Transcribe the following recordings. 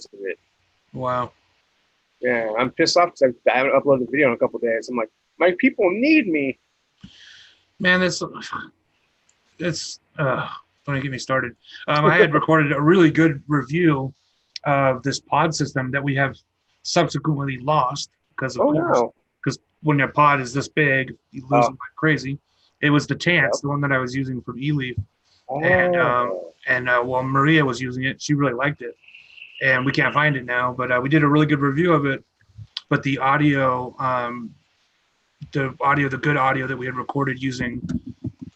minutes of it. Wow. Yeah, I'm pissed off because I haven't uploaded the video in a couple of days. I'm like, my people need me. Man, don't get me started. I had recorded a really good review of this pod system that we have subsequently lost because, of Oh course, no. because when your pod is this big, you lose Oh, them like crazy. It was the yep. Chance, the one that I was using from eLeaf, and Oh, while Maria was using it, she really liked it, and we can't find it now. But we did a really good review of it. But the good audio that we had recorded using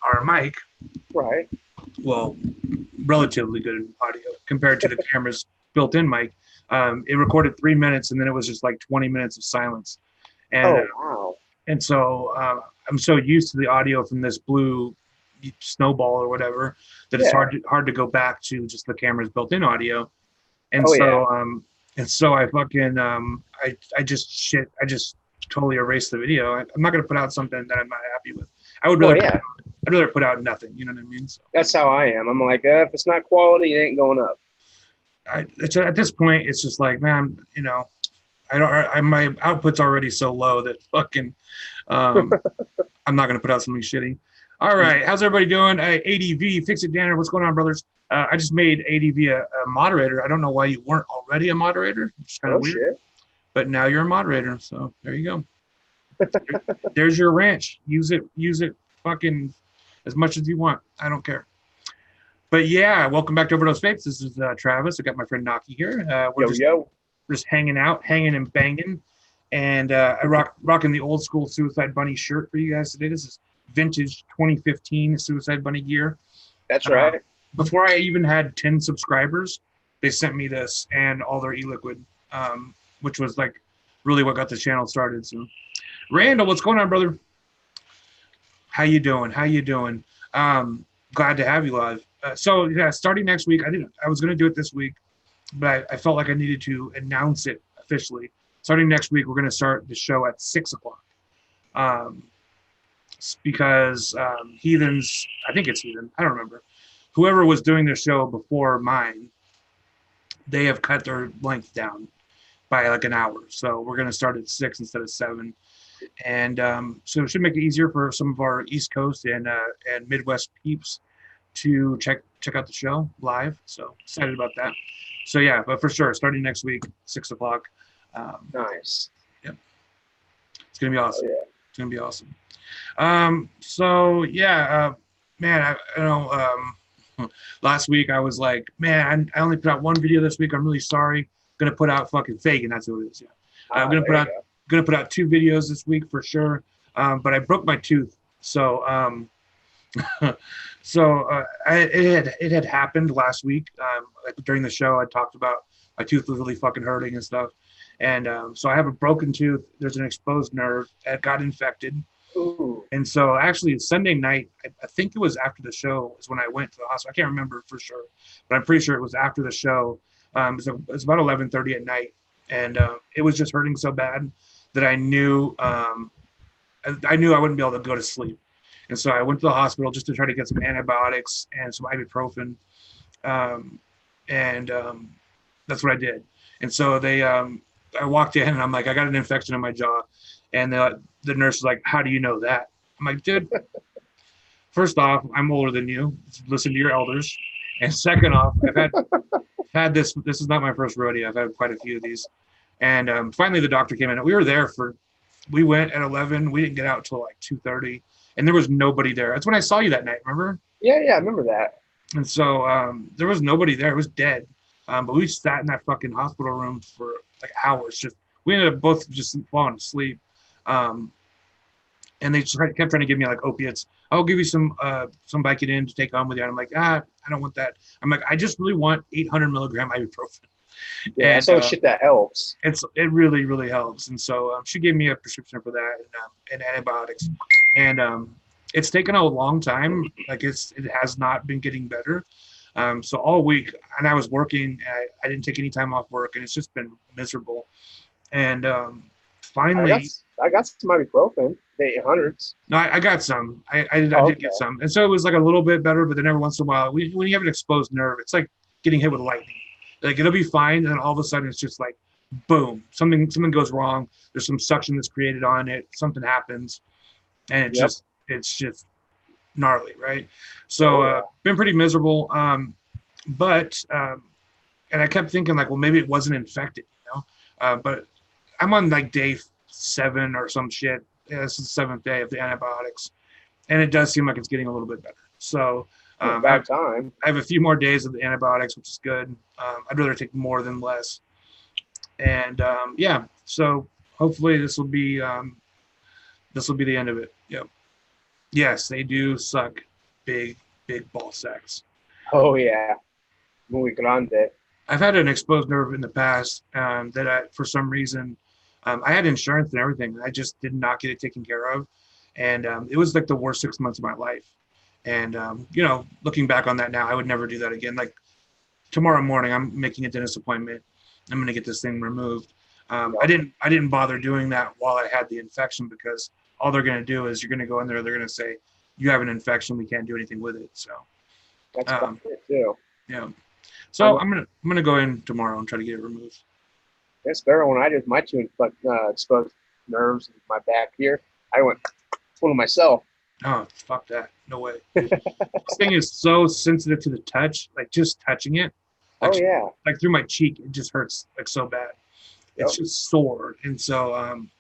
our mic, right. well, relatively good audio compared to the camera's built-in mic. It recorded 3 minutes, and then it was just like 20 minutes of silence. And Oh, wow. and so I'm so used to the audio from this blue snowball or whatever that it's Yeah. hard to go back to just the camera's built-in audio. And Oh, yeah. so I fucking I just totally erased the video. I'm not gonna put out something that I'm not happy with. I would Well, rather yeah. I'd rather put out nothing. You know what I mean? So That's how I am. I'm like, if it's not quality, it ain't going up. at this point, it's just like, man, I don't. My output's already so low that fucking, I'm not gonna put out something shitty. All right, how's everybody doing? ADV, Fix It Danner, what's going on, brothers? I just made ADV a moderator. I don't know why you weren't already a moderator. It's kind of Oh, weird, shit. but now you're a moderator. So there you go. There's your ranch. Use it, fucking as much as you want. I don't care. But yeah, welcome back to Overdose Vapes. This is Travis. I got my friend Naki here. Yo, yo. We're just hanging out, hanging and banging. And I rocking the old school Suicide Bunny shirt for you guys today. This is vintage 2015 Suicide Bunny gear. That's right. Before I even had 10 subscribers, they sent me this and all their e-liquid, which was like really what got the channel started. So, Randall, what's going on, brother? How you doing? Glad to have you live. So yeah, starting next week, I was going to do it this week, but I felt like I needed to announce it officially. Starting next week, we're going to start the show at 6:00. Because Heathens, I think it's Heathen, I don't remember. Whoever was doing their show before mine, they have cut their length down by like an hour. So we're going to start at 6 instead of 7. And so it should make it easier for some of our East Coast and Midwest peeps to check out the show live. So excited about that. So yeah, but for sure, starting next week, 6:00. Nice. Yep, it's gonna be awesome. Oh, yeah. It's gonna be awesome. So yeah, man, last week I was like, man, I only put out one video this week. I'm really sorry. Gonna put out fucking Fagin. That's what it is. Yeah, I'm gonna put out 2 videos this week for sure. But I broke my tooth, so it had happened last week. Like during the show, I talked about my tooth was really fucking hurting and stuff. And so I have a broken tooth. There's an exposed nerve that got infected. Ooh. And so actually Sunday night, I think it was after the show is when I went to the hospital. I can't remember for sure, but I'm pretty sure it was after the show. It was about 11:30 at night. And it was just hurting so bad that I knew I wouldn't be able to go to sleep. And so I went to the hospital just to try to get some antibiotics and some ibuprofen. That's what I did. And so I walked in and I'm like, I got an infection in my jaw. And the nurse was like, how do you know that? I'm like, dude, first off, I'm older than you. Listen to your elders. And second off, I've had this is not my first rodeo. I've had quite a few of these. And finally the doctor came in. We went at 11. We didn't get out till like 2:30. And there was nobody there. That's when I saw you that night, remember? Yeah, I remember that. And so there was nobody there. It was dead. But we sat in that fucking hospital room for like hours. We ended up both just falling asleep. And they just kept trying to give me like opiates. I'll give you some Vicodin to take home with you. And I'm like, I don't want that. I'm like, I just really want 800 milligram ibuprofen. Yeah, so shit that helps. It really, really helps. And so she gave me a prescription for that and antibiotics. And it's taken a long time. Like it has not been getting better. So all week, and I was working. I didn't take any time off work, and it's just been miserable. And finally, I got some ibuprofen, the 800s. No, I got some. I did get some, and so it was like a little bit better. But then every once in a while, when you have an exposed nerve, it's like getting hit with lightning. Like it'll be fine, and all of a sudden it's just like, boom, something goes wrong. There's some suction that's created on it. Something happens, and Yep. it's just gnarly, right? Oh So yeah. been pretty miserable. But and I kept thinking like, well, maybe it wasn't infected, you know. But I'm on like day 7 or some shit. Yeah, this is the 7th day of the antibiotics, and it does seem like it's getting a little bit better. So I About time. have a few more days of the antibiotics, which is good. I'd rather take more than less. And yeah, so hopefully this will be the end of it. Yep. Yes, they do suck big, big ball sacks. Oh yeah. Muy grande. I've had an exposed nerve in the past that for some reason, I had insurance and everything. I just did not get it taken care of. And it was like the worst 6 months of my life. And, looking back on that now, I would never do that again. Like tomorrow morning, I'm making a dentist appointment. I'm going to get this thing removed. I didn't bother doing that while I had the infection because all they're going to do is you're going to go in there. They're going to say, you have an infection. We can't do anything with it. So, That's um, fucking it too. yeah. So I'm gonna go in tomorrow and try to get it removed. That's better when I did my two exposed nerves in my back here. I went one of myself. Oh, fuck that. No way. This thing is so sensitive to the touch, like just touching it. Like, Oh yeah. like through my cheek, it just hurts like so bad. Yep. It's just sore. And so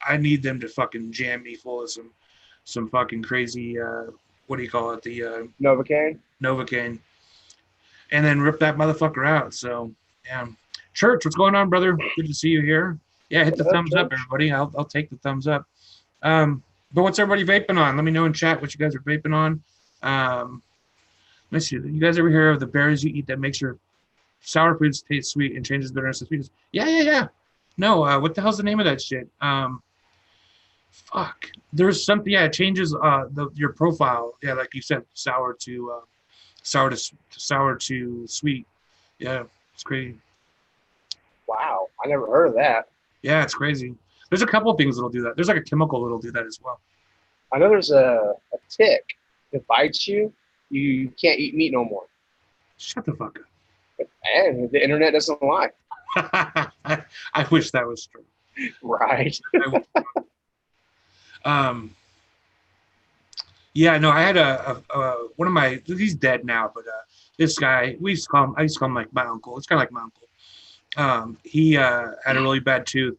I need them to fucking jam me full of some fucking crazy what do you call it? The Novocaine. Novocaine. And then rip that motherfucker out. So yeah. Church, what's going on, brother? Good to see you here. Yeah, hit the thumbs up, everybody. I'll take the thumbs up. But what's everybody vaping on? Let me know in chat what you guys are vaping on. Let's see. You guys ever hear of the berries you eat that makes your sour foods taste sweet and changes bitterness to sweetness? Yeah. No, what the hell's the name of that shit? Fuck. There's something. Yeah, it changes your profile. Yeah, like you said, sour to sweet. Yeah, it's crazy. Wow, I never heard of that. Yeah, it's crazy. There's a couple of things that'll do that. There's like a chemical that'll do that as well. I know there's a tick that bites you. You can't eat meat no more. Shut the fuck And the internet doesn't lie. up. I wish that was true. Right. Yeah, no, I had a one of my, he's dead now, but this guy, I used to call him like my uncle. It's kind of like my uncle. He had a really bad tooth,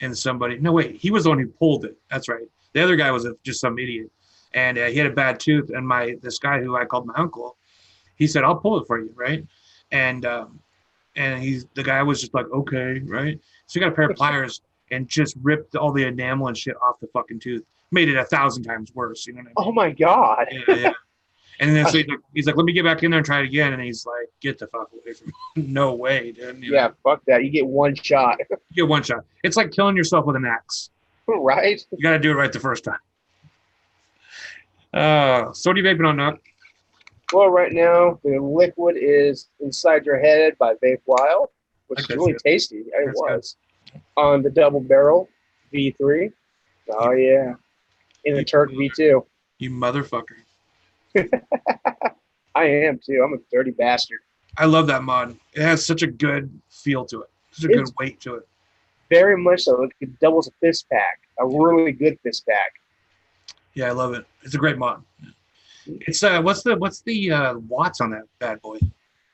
and no, wait, he was the one who pulled it. That's right. The other guy was just some idiot, and he had a bad tooth. And this guy who I called my uncle, he said, "I'll pull it for you," right? And the guy was just like, "Okay," right? So he got a pair of pliers and just ripped all the enamel and shit off the fucking tooth. Made it 1,000 times worse. You know what I mean? Oh my god. Yeah. And then so he's like, let me get back in there and try it again. And he's like, get the fuck away from me. No way, dude. Yeah, fuck that. You get one shot. You get one shot. It's like killing yourself with an axe. Right? You got to do it right the first time. So what are you vaping on, Nuck? Well, right now, the liquid is Inside Your Head by Vape Wild, which is really tasty. It was. On the double barrel V3. Oh, yeah. In the Turk V2. You motherfucker. I am, too. I'm a dirty bastard. I love that mod. It has such a good feel to it. Such a good weight to it. Very much so. It doubles a fist pack. A really good fist pack. Yeah, I love it. It's a great mod. It's what's the watts on that bad boy?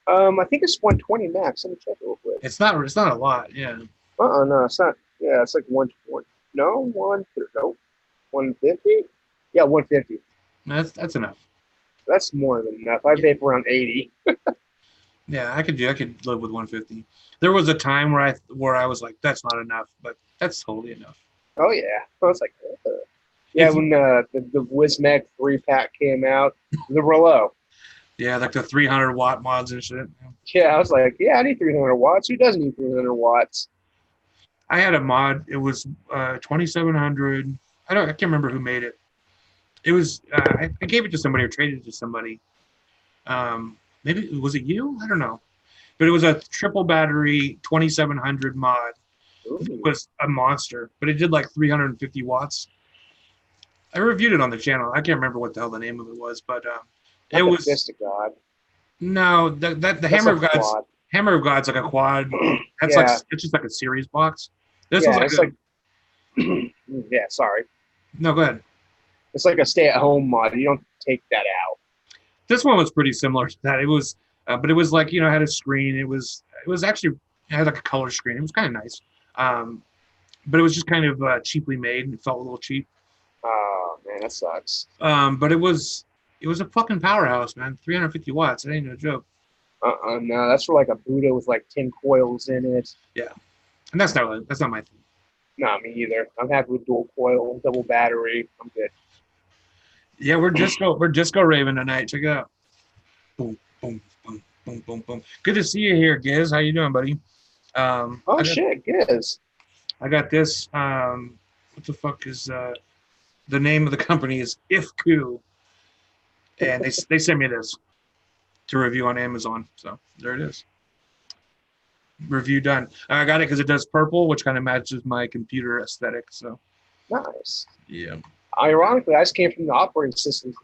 I think it's 120 max. Let me check it real quick. It's not a lot, yeah. No, it's not. Yeah, it's like 120. No, 150? Yeah, 150. That's enough. That's more than enough. I vape around 80. Yeah, I could live with 150. There was a time where I was like, that's not enough, but that's totally enough. Oh yeah, I was like, yeah, when the Wismec 3-pack came out, the Relo. Yeah, like the 300 watt mods and shit. Yeah, I was like, yeah, I need 300 watts. Who doesn't need 300 watts? I had a mod. It was 2700. I can't remember who made it. It was I gave it to somebody or traded it to somebody. Maybe was it you? I don't know. But it was a triple battery 2700 mod. Ooh. It was a monster, but it did like 350 watts. I reviewed it on the channel. I can't remember what the hell the name of it was, but it was Fist of God. no the Hammer of Gods. Hammer of God's like a quad. That's Yeah. like it's just like a series box. This Yeah, was like it's a, like yeah, sorry. no, go ahead. It's like a stay-at-home mod. You don't take that out. This one was pretty similar to that. It was, but it was like it had a screen. It was actually it had like a color screen. It was kind of nice, but it was just kind of cheaply made. It felt a little cheap. Oh man, that sucks. But it was a fucking powerhouse, man. 350 watts. It ain't no joke. No, that's for like a Buddha with like 10 coils in it. Yeah, and that's not my thing. Not me either. I'm happy with dual coil, double battery. I'm good. Yeah, we're disco raving tonight. Check it out. Boom, boom, boom, boom, boom, boom. Good to see you here, Giz. How you doing, buddy? Oh shit, Giz. I got this. What the fuck is the name of the company is IFCU, and they sent me this to review on Amazon. So there it is. Review done. I got it because it does purple, which kind of matches my computer aesthetic. So Nice. yeah. Ironically, I just came from the operating system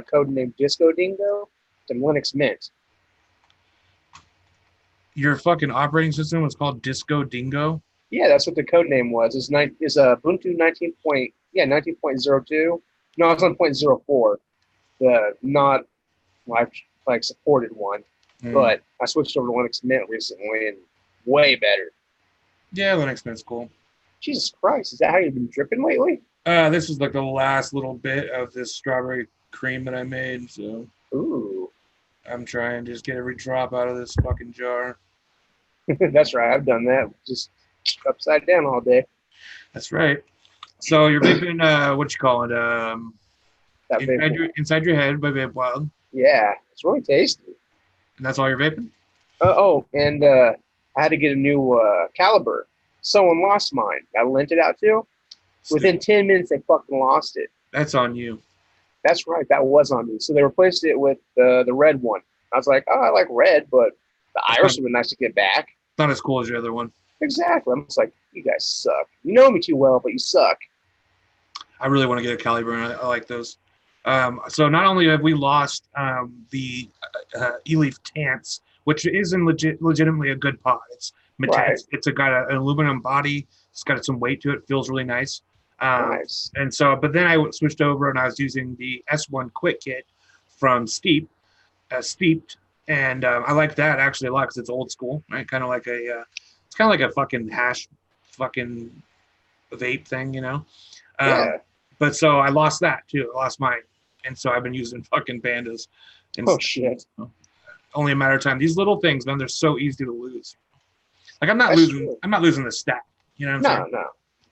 code named Disco Dingo to Linux Mint. Your fucking operating system was called Disco Dingo. Yeah, that's what the code name was. It's Ubuntu 19.02. No, it's on 0.04. The not like supported one. But I switched over to Linux Mint recently and way better. Yeah, Linux Mint's cool. Jesus Christ, is that how you've been dripping lately? This is like the last little bit of this strawberry cream that I made, so Ooh. I'm trying to just get every drop out of this fucking jar. That's right, I've done that. Just upside down all day. That's right. So you're vaping, what you call it? Inside your head by Vape Wild. Yeah, it's really tasty. And that's all you're vaping? And I had to get a new caliber. Someone lost mine. I lent it out to. Within 10 minutes, they fucking lost it. That's on you. That's right. That was on me. So they replaced it with the red one. I was like, oh, I like red, but the iris would be nice to get back. Not as cool as your other one. Exactly. I'm just like, you guys suck. You know me too well, but you suck. I really want to get a caliber, and I like those. So not only have we lost the E-Leaf Tance, which is legitimately a good pod. It's metallic. Right. It's got an aluminum body. It's got some weight to it. Feels really nice. Nice. And so, but then I switched over and I was using the S1 Quick Kit from Steeped, and I like that actually a lot because it's old school, right? Kind of like it's kind of like a fucking hash, fucking vape thing, Yeah. But so I lost that too. I lost mine, and so I've been using fucking Pandas. Oh shit. Only a matter of time. These little things, man, they're so easy to lose. Like I'm not That's losing. true. I'm not losing the stack. You know what I'm saying? No.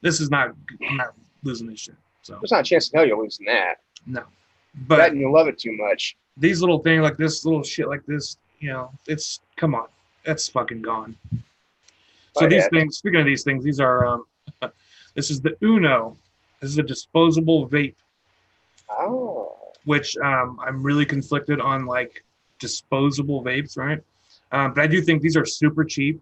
This is not. I'm not losing this shit. So There's not a chance in hell you're losing that. no. That But and you love it too much. these little things like this, little shit like this, it's come on, that's fucking gone. So these things. Speaking of these things, these are. This is the Uno. This is a disposable vape. Oh. Which I'm really conflicted on, like disposable vapes, right? But I do think these are super cheap,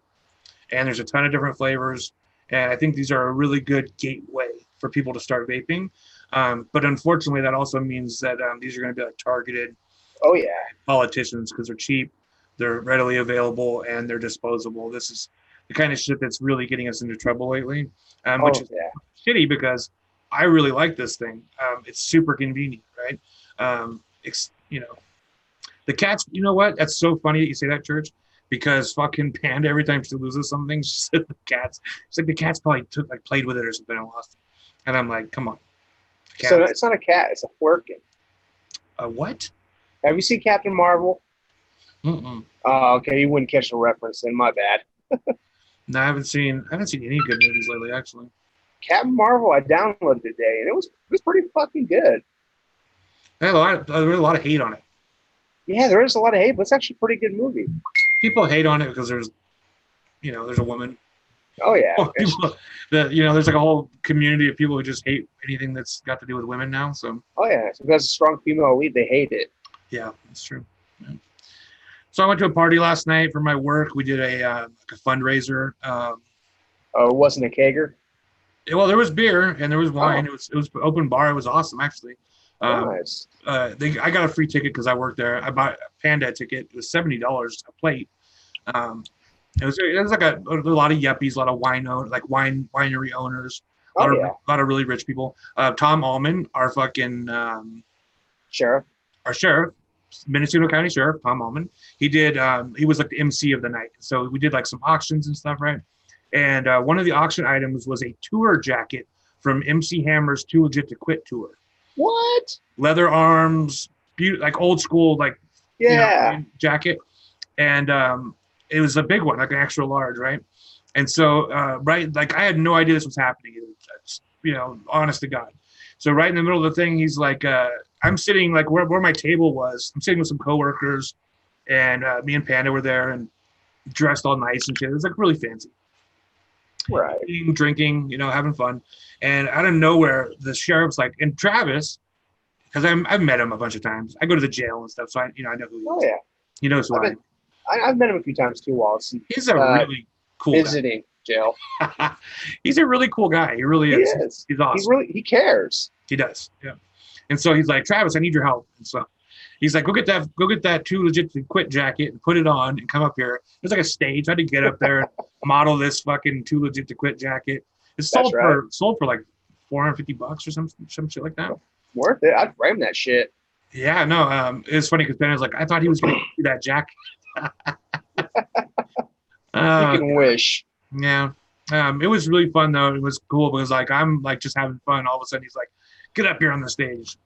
and there's a ton of different flavors, and I think these are a really good gateway for people to start vaping. But unfortunately, that also means that these are going to be like targeted. Oh yeah. Politicians because they're cheap, they're readily available, and they're disposable. This is the kind of shit that's really getting us into trouble lately, which is shitty because I really like this thing. It's super convenient, right? The cats. You know what? That's so funny that you say that, Church, because fucking Panda every time she loses something, she said the cats. It's like the cats probably played with it or something and lost it, and I'm like, come on. So it's not a cat. It's a Flerken. A what? Have you seen Captain Marvel? Mm-mm. Oh, okay. You wouldn't catch the reference. Then my bad. No, I haven't seen any good movies lately, actually. Captain Marvel, I downloaded today, and it was pretty fucking good. There was a lot of hate on it. Yeah, there is a lot of hate, but it's actually a pretty good movie. People hate on it because there's a woman. Oh yeah. There's like a whole community of people who just hate anything that's got to do with women now. So. Oh yeah, so that's a strong female lead. They hate it. Yeah, that's true. Yeah. So I went to a party last night for my work. We did a fundraiser. It wasn't a kegger. Well, there was beer and there was wine. It was open bar. It was awesome, actually. Nice. I got a free ticket because I worked there. I bought a Panda ticket. It was $70 a plate. It was like a lot of yuppies, a lot of winery owners, Oh yeah, a lot of really rich people. Tom Allman, our fucking sheriff. our sheriff, Minnesota County Sheriff Tom Allman. He was like the MC of the night. So we did like some auctions and stuff, right? And one of the auction items was a tour jacket from MC Hammer's Too Legit to Quit tour. What? Leather arms, like old school, like jacket, and it was a big one, like an extra large, right? And so, right, like I had no idea this was happening. It was just, honest to God. So right in the middle of the thing, he's like, I'm sitting like where my table was. I'm sitting with some coworkers, and me and Panda were there and dressed all nice and shit. It was like really fancy. Right. Eating, drinking, having fun. And out of nowhere, the sheriff's like, and Travis, because I've met him a bunch of times. I go to the jail and stuff, so I know who he is. Oh yeah. He knows who I am. I've met him a few times too, Wallace. He's a really cool visiting jail. He's a really cool guy. He really is. He is. He's awesome. He cares. He does. Yeah. And so he's like, Travis, I need your help. And so he's like, go get that Too Legit to Quit jacket and put it on and come up here. There's like a stage. I had to get up there and model this fucking Too Legit to Quit jacket. It's sold for like $450 or some shit like that. Worth it. I'd frame that shit. Yeah, no. It's funny because Ben was like, I thought he was going to do that jacket. You can wish. Yeah. It was really fun though. It was cool because like I'm like just having fun. All of a sudden he's like, get up here on the stage.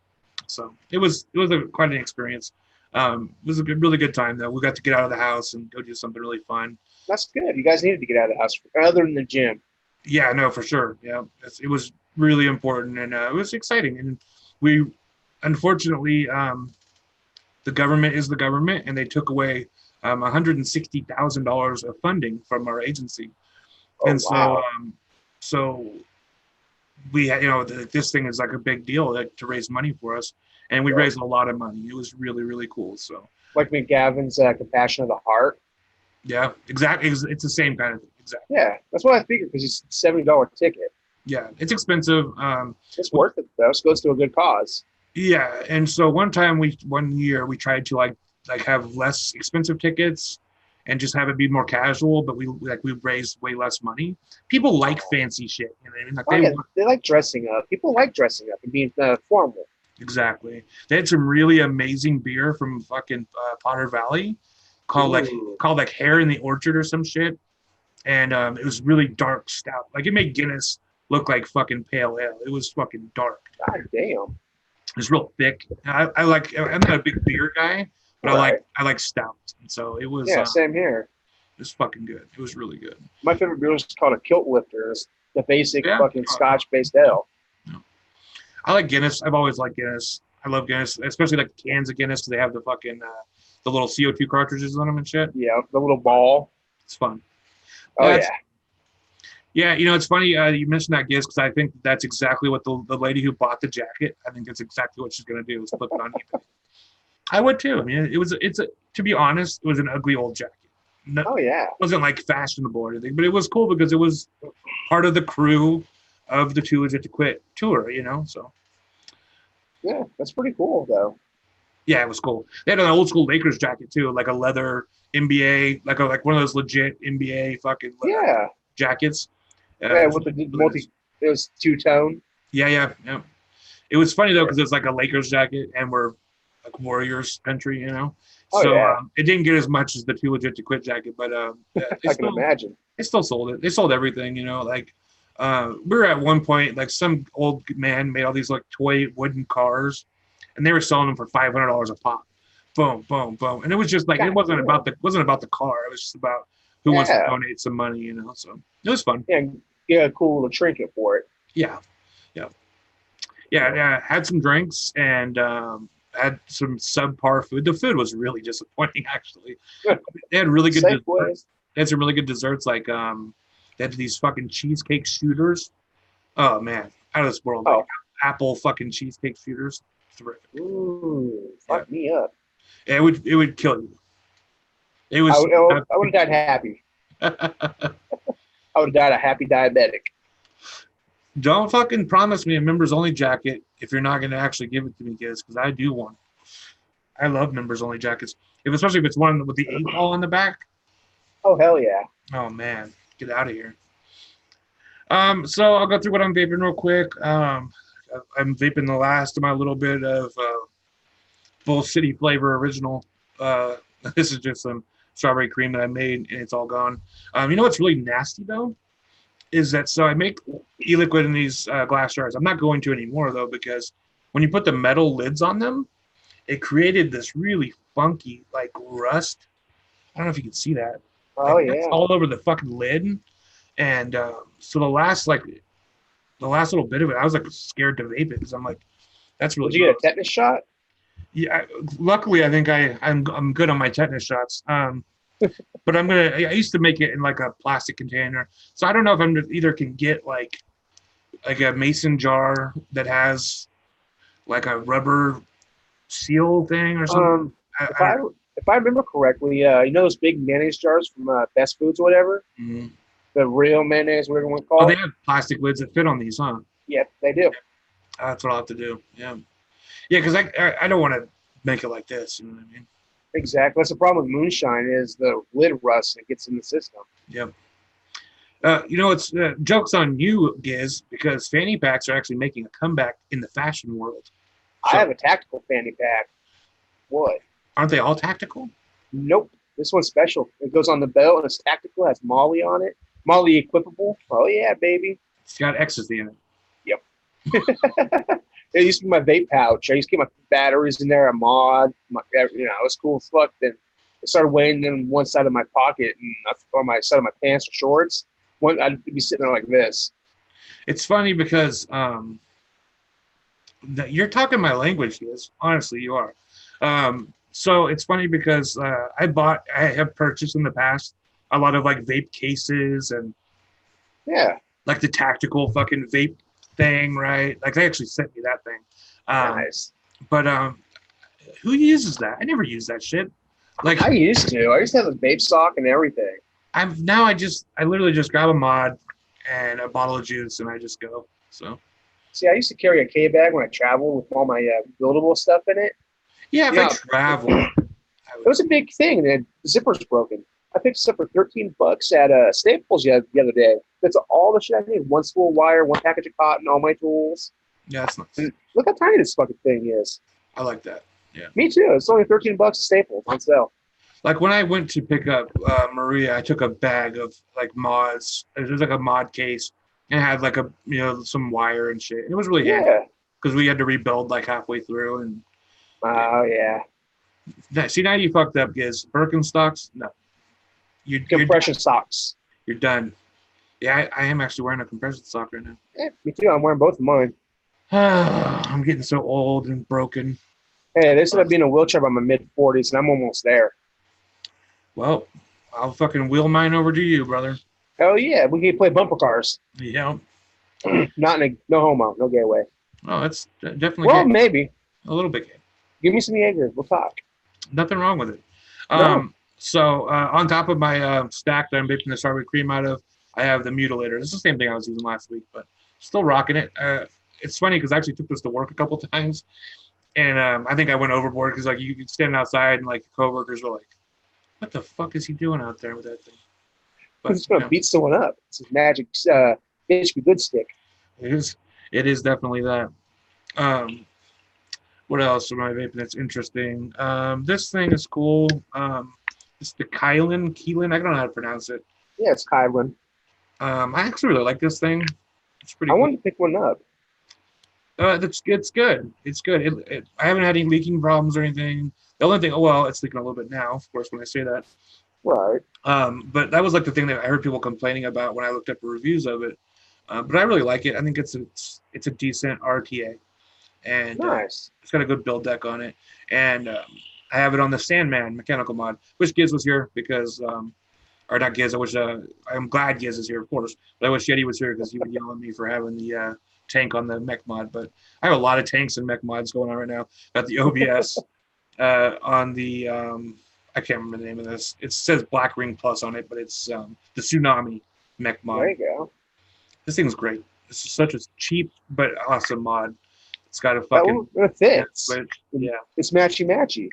So it was quite an experience. It was a really good time though. We got to get out of the house and go do something really fun. That's good. You guys needed to get out of the house other than the gym. Yeah, no, for sure. Yeah, it was really important and it was exciting. And we, unfortunately, the government is the government, and they took away $160,000 of funding from our agency. Oh, and wow. so we had, this thing is like a big deal to raise money for us, and we raised a lot of money. It was really, really cool. So like McGavin's Compassion of the Heart. Yeah, exactly. It's the same kind of thing. Exactly. Yeah, that's what I figured because it's a $70 ticket. Yeah, it's expensive. It's worth it though. It goes to a good cause. Yeah, and so one year we tried to like have less expensive tickets and just have it be more casual, but we raised way less money. People like fancy shit, you know what I mean? Like they like dressing up. People like dressing up and being formal. Exactly. They had some really amazing beer from fucking Potter Valley called like Hair in the Orchard or some shit, and it was really dark stout. Like it made Guinness look like fucking pale ale. It was fucking dark. God damn. It was real thick. I'm not a big beer guy, but I like stout. And so it was. Yeah, same here. It was fucking good. It was really good. My favorite beer is called a Kilt Lifter. It's the basic fucking Scotch-based ale. Yeah. I like Guinness. I've always liked Guinness. I love Guinness, especially like cans of Guinness. They have the fucking the little CO2 cartridges on them and shit. Yeah, the little ball. It's fun. Oh yeah. Yeah, it's funny you mentioned that, Giz, because I think that's exactly what the lady who bought the jacket, I think that's exactly what she's going to do is flip it on eBay. I would too. I mean, to be honest, it was an ugly old jacket. Oh yeah. It wasn't like fashionable or anything, but it was cool because it was part of the crew of the Too Legit to Quit tour, so. Yeah, that's pretty cool though. Yeah, it was cool. They had an old school Lakers jacket too, like a leather NBA, like one of those legit NBA fucking jackets. Yeah, with the it was two-tone. Yeah. It was funny though because it's like a Lakers jacket, and we're like Warriors country, it didn't get as much as the Too Legit to Quit jacket, but I can imagine they still sold it. They sold everything, we were at one point like some old man made all these like toy wooden cars, and they were selling them for $500 a pop. Boom, boom, boom, and it was just like it wasn't about the car. It was just about who wants to donate some money, So it was fun. Yeah, a cool little trinket for it. Yeah. Had some drinks and had some subpar food. The food was really disappointing, actually. They had really good desserts. They had some really good desserts, like they had these fucking cheesecake shooters. Oh man, out of this world! Like apple fucking cheesecake shooters, terrific. Ooh, fuck me up. Yeah, it would kill you. It was. I would have died happy. I would have died a happy diabetic. Don't fucking promise me a members only jacket if you're not going to actually give it to me, kids, because I do want it. I love members only jackets, especially if it's one with the 8 ball on the back. Oh, hell yeah. Oh man, get out of here. So I'll go through what I'm vaping real quick. I'm vaping the last of my little bit of Bull City flavor original. Uh, this is just some strawberry cream that I made, and it's all gone. You know what's really nasty though is that so I make e-liquid in these glass jars. I'm not going to anymore though because when you put the metal lids on them, it created this really funky like rust. I don't know if you can see that. Oh, Like that's yeah. all over the fucking lid, and so the last little bit of it, I was like scared to vape it because I'm like, that's really Did you get a gross. tetanus shot? Yeah, luckily I think I'm good on my tetanus shots. But I used to make it in like a plastic container, so I don't know if I'm either can get like a mason jar that has like a rubber seal thing or something. Um, if I I don't know. if I remember correctly, you know those big mayonnaise jars from Best Foods or whatever, Mhm. the real mayonnaise, whatever you want to Oh, call they it. have plastic lids that fit on these, huh? Yep, they do. That's what I'll have to do. Yeah, yeah, because I don't want to make it like this. You know what I mean? Exactly. That's the problem with moonshine is the lid rust and it gets in the system. Yep. You know, it's jokes on you, Giz, because fanny packs are actually making a comeback in the fashion world. I So have a tactical fanny pack. What? aren't they all tactical? Nope. This one's special. It goes on the belt and it's tactical. Has Molly on it. Molly equipable. Oh yeah, baby. It's got ecstasy in it. Yep. It used to be my vape pouch. I used to keep my batteries in there, a mod. It was cool as fuck. Then it started weighing in one side of my pocket and or my side of my pants or shorts. I'd be sitting there like this. It's funny because you're talking my language, Giz. Honestly, you are. So it's funny because I have purchased in the past a lot of like vape cases and Yeah, like the tactical fucking vape thing, right? Like they actually sent me that thing. nice. But who uses that? I never use that shit. Like I used to. I used to have a vape sock and everything. I literally just grab a mod and a bottle of juice and I just go. So See, I used to carry a K bag when I traveled with all my buildable stuff in it. yeah, if I Yeah, travel, it was a big thing. And the zipper's broken. I picked this up for $13 at Staples the other day. That's all the shit I need. One spool of wire, one package of cotton, all my tools. yeah, that's nice. And look how tiny this fucking thing is. I like that. Yeah. Me too. It's only $13 at Staples on sale. Like when I went to pick up Maria, I took a bag of like mods. It was like a mod case and it had like some wire and shit. It was really handy Yeah. because we had to rebuild like halfway through. And Oh yeah. see now you fucked up, Giz. Birkenstocks, no, Compression socks. you're done. Yeah, I am actually wearing a compression sock right now. Yeah, me too. I'm wearing both of mine. I'm getting so old and broken. Hey, this ended up being a wheelchair by my mid-40s, and I'm almost there. Well, I'll fucking wheel mine over to you, brother. Hell yeah, we can play bumper cars. Yeah. No homo, no gay way. Oh, that's definitely Well, gay. maybe. A little bit gay. Give me some Jaeger. We'll talk. Nothing wrong with it. No. So on top of my stack that I'm vaping the strawberry cream out of, I have the mutilator. It's the same thing I was using last week, but still rocking it. It's funny because I actually took this to work a couple times, and I think I went overboard because like you could stand outside and like coworkers were like, "What the fuck is he doing out there with that thing?" But It's going to beat someone up. It's a magic HP good stick. it is definitely that. What else am I vaping that's interesting? This thing is cool. It's the Keelan. I don't know how to pronounce it. Yeah, it's Kylan. I actually really like this thing. It's pretty I cool. wanted to pick one up. It's good. It's good. I haven't had any leaking problems or anything. The only thing, well, it's leaking a little bit now, of course, when I say that. Right. But that was like the thing that I heard people complaining about when I looked up reviews of it. But I really like it. I think it's a decent RTA, and Nice. it's got a good build deck on it. And I have it on the Sandman mechanical mod. Wish Giz was here because, or not Giz. I wish I'm glad Giz is here, of course. But I wish Yeti was here because he would yell at me for having the tank on the mech mod. But I have a lot of tanks and mech mods going on right now. Got the OBS on the I can't remember the name of this. It says Black Ring Plus on it, but it's the Tsunami mech mod. There you go. This thing's great. This is such a cheap but awesome mod. It's got a That fucking one it fits. switch. Yeah. It's matchy.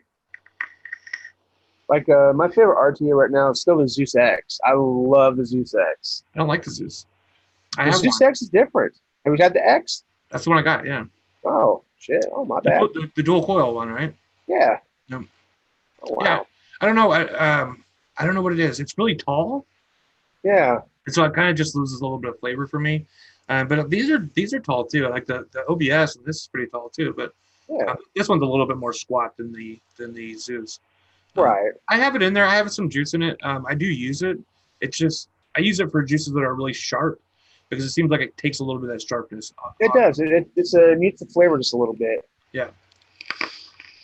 Like my favorite RTA right now is still the Zeus X. I love the Zeus X. I don't like the Zeus. I The have Zeus one. X is different. Have you had the X? That's the one I got. Yeah, Oh shit! Oh my bad. the dual coil one, right? Yeah. Yep. Oh Yeah. wow. I don't know. I don't know what it is. It's really tall, Yeah. and so it kind of just loses a little bit of flavor for me. But these are tall too. I like the OBS, and this is pretty tall too. But Yeah. this one's a little bit more squat than the Zeus. Right. I have it in there. I have some juice in it. I do use it. It's just I use it for juices that are really sharp because it seems like it takes a little bit of that sharpness It off. does. It needs the flavor just a little bit. Yeah,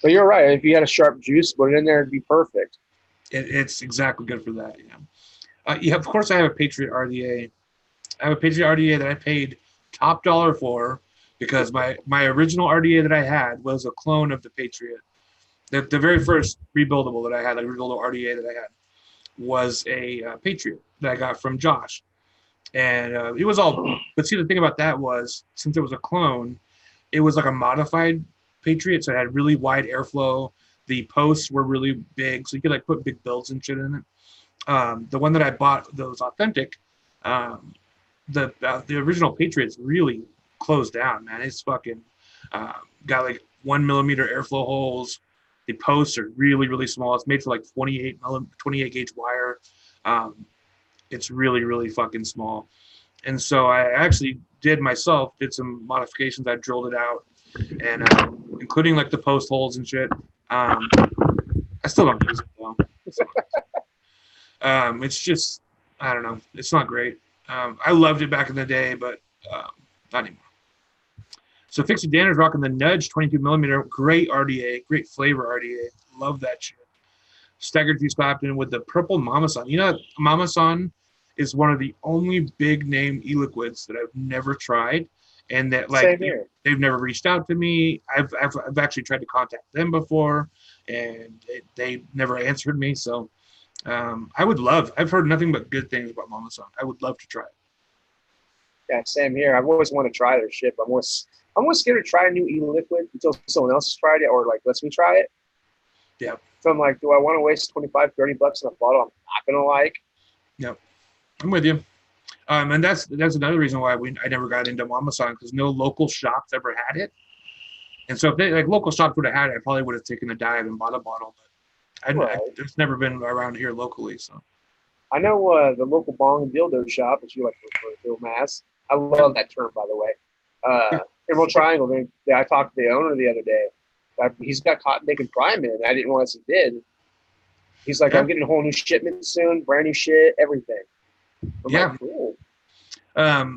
But you're right. If you had a sharp juice, put it in there, it'd be perfect. it's exactly good for that. Yeah. Yeah, of course I have a Patriot RDA. I have a Patriot RDA that I paid top dollar for because my original RDA that I had was a clone of the Patriot. The very first rebuildable that I had, like rebuildable RDA that I had, was a Patriot that I got from Josh, and it was all. But see, the thing about that was, since it was a clone, it was like a modified Patriot, so it had really wide airflow. The posts were really big, so you could like put big builds and shit in it. The one that I bought that was authentic, um, the original Patriot's really closed down, man. It's fucking got like 1 millimeter airflow holes. The posts are really, really small. It's made for like 28 gauge wire. Um, it's really, really fucking small. And so I actually did some modifications. I drilled it out, and including like the post holes and shit. I still don't use it though. So, it's just, I don't know. It's not great. I loved it back in the day, but not anymore. So Fixie Danner's rocking the Nudge 22 millimeter. Great RDA, great flavor RDA. Love that shit. Staggered Juice slapped in with the purple Mama San. You know, Mama San is one of the only big name e-liquids that I've never tried, and that like they've never reached out to me. I've actually tried to contact them before, and they never answered me. So I've heard nothing but good things about Mama San. I would love to try it. Yeah, same here. I've always wanted to try their shit. I'm almost scared to try a new e-liquid until someone else has tried it or like lets me try it. Yeah. So I'm like, do I want to waste $25, $30 on a bottle I'm not gonna like? Yep, I'm with you. And that's another reason why I never got into Mama San, because no local shops ever had it. And so if they like local shops would have had it, I probably would have taken a dive and bought a bottle. But it's never been around here locally. So I know the local bong and dildo shop, as you like to refer to them as. I love that term, by the way. Emerald Triangle. I talked to the owner the other day. He's got caught making prime in. I didn't realize he did. He's like, I'm getting a whole new shipment soon, brand new shit, everything. I'm like, cool.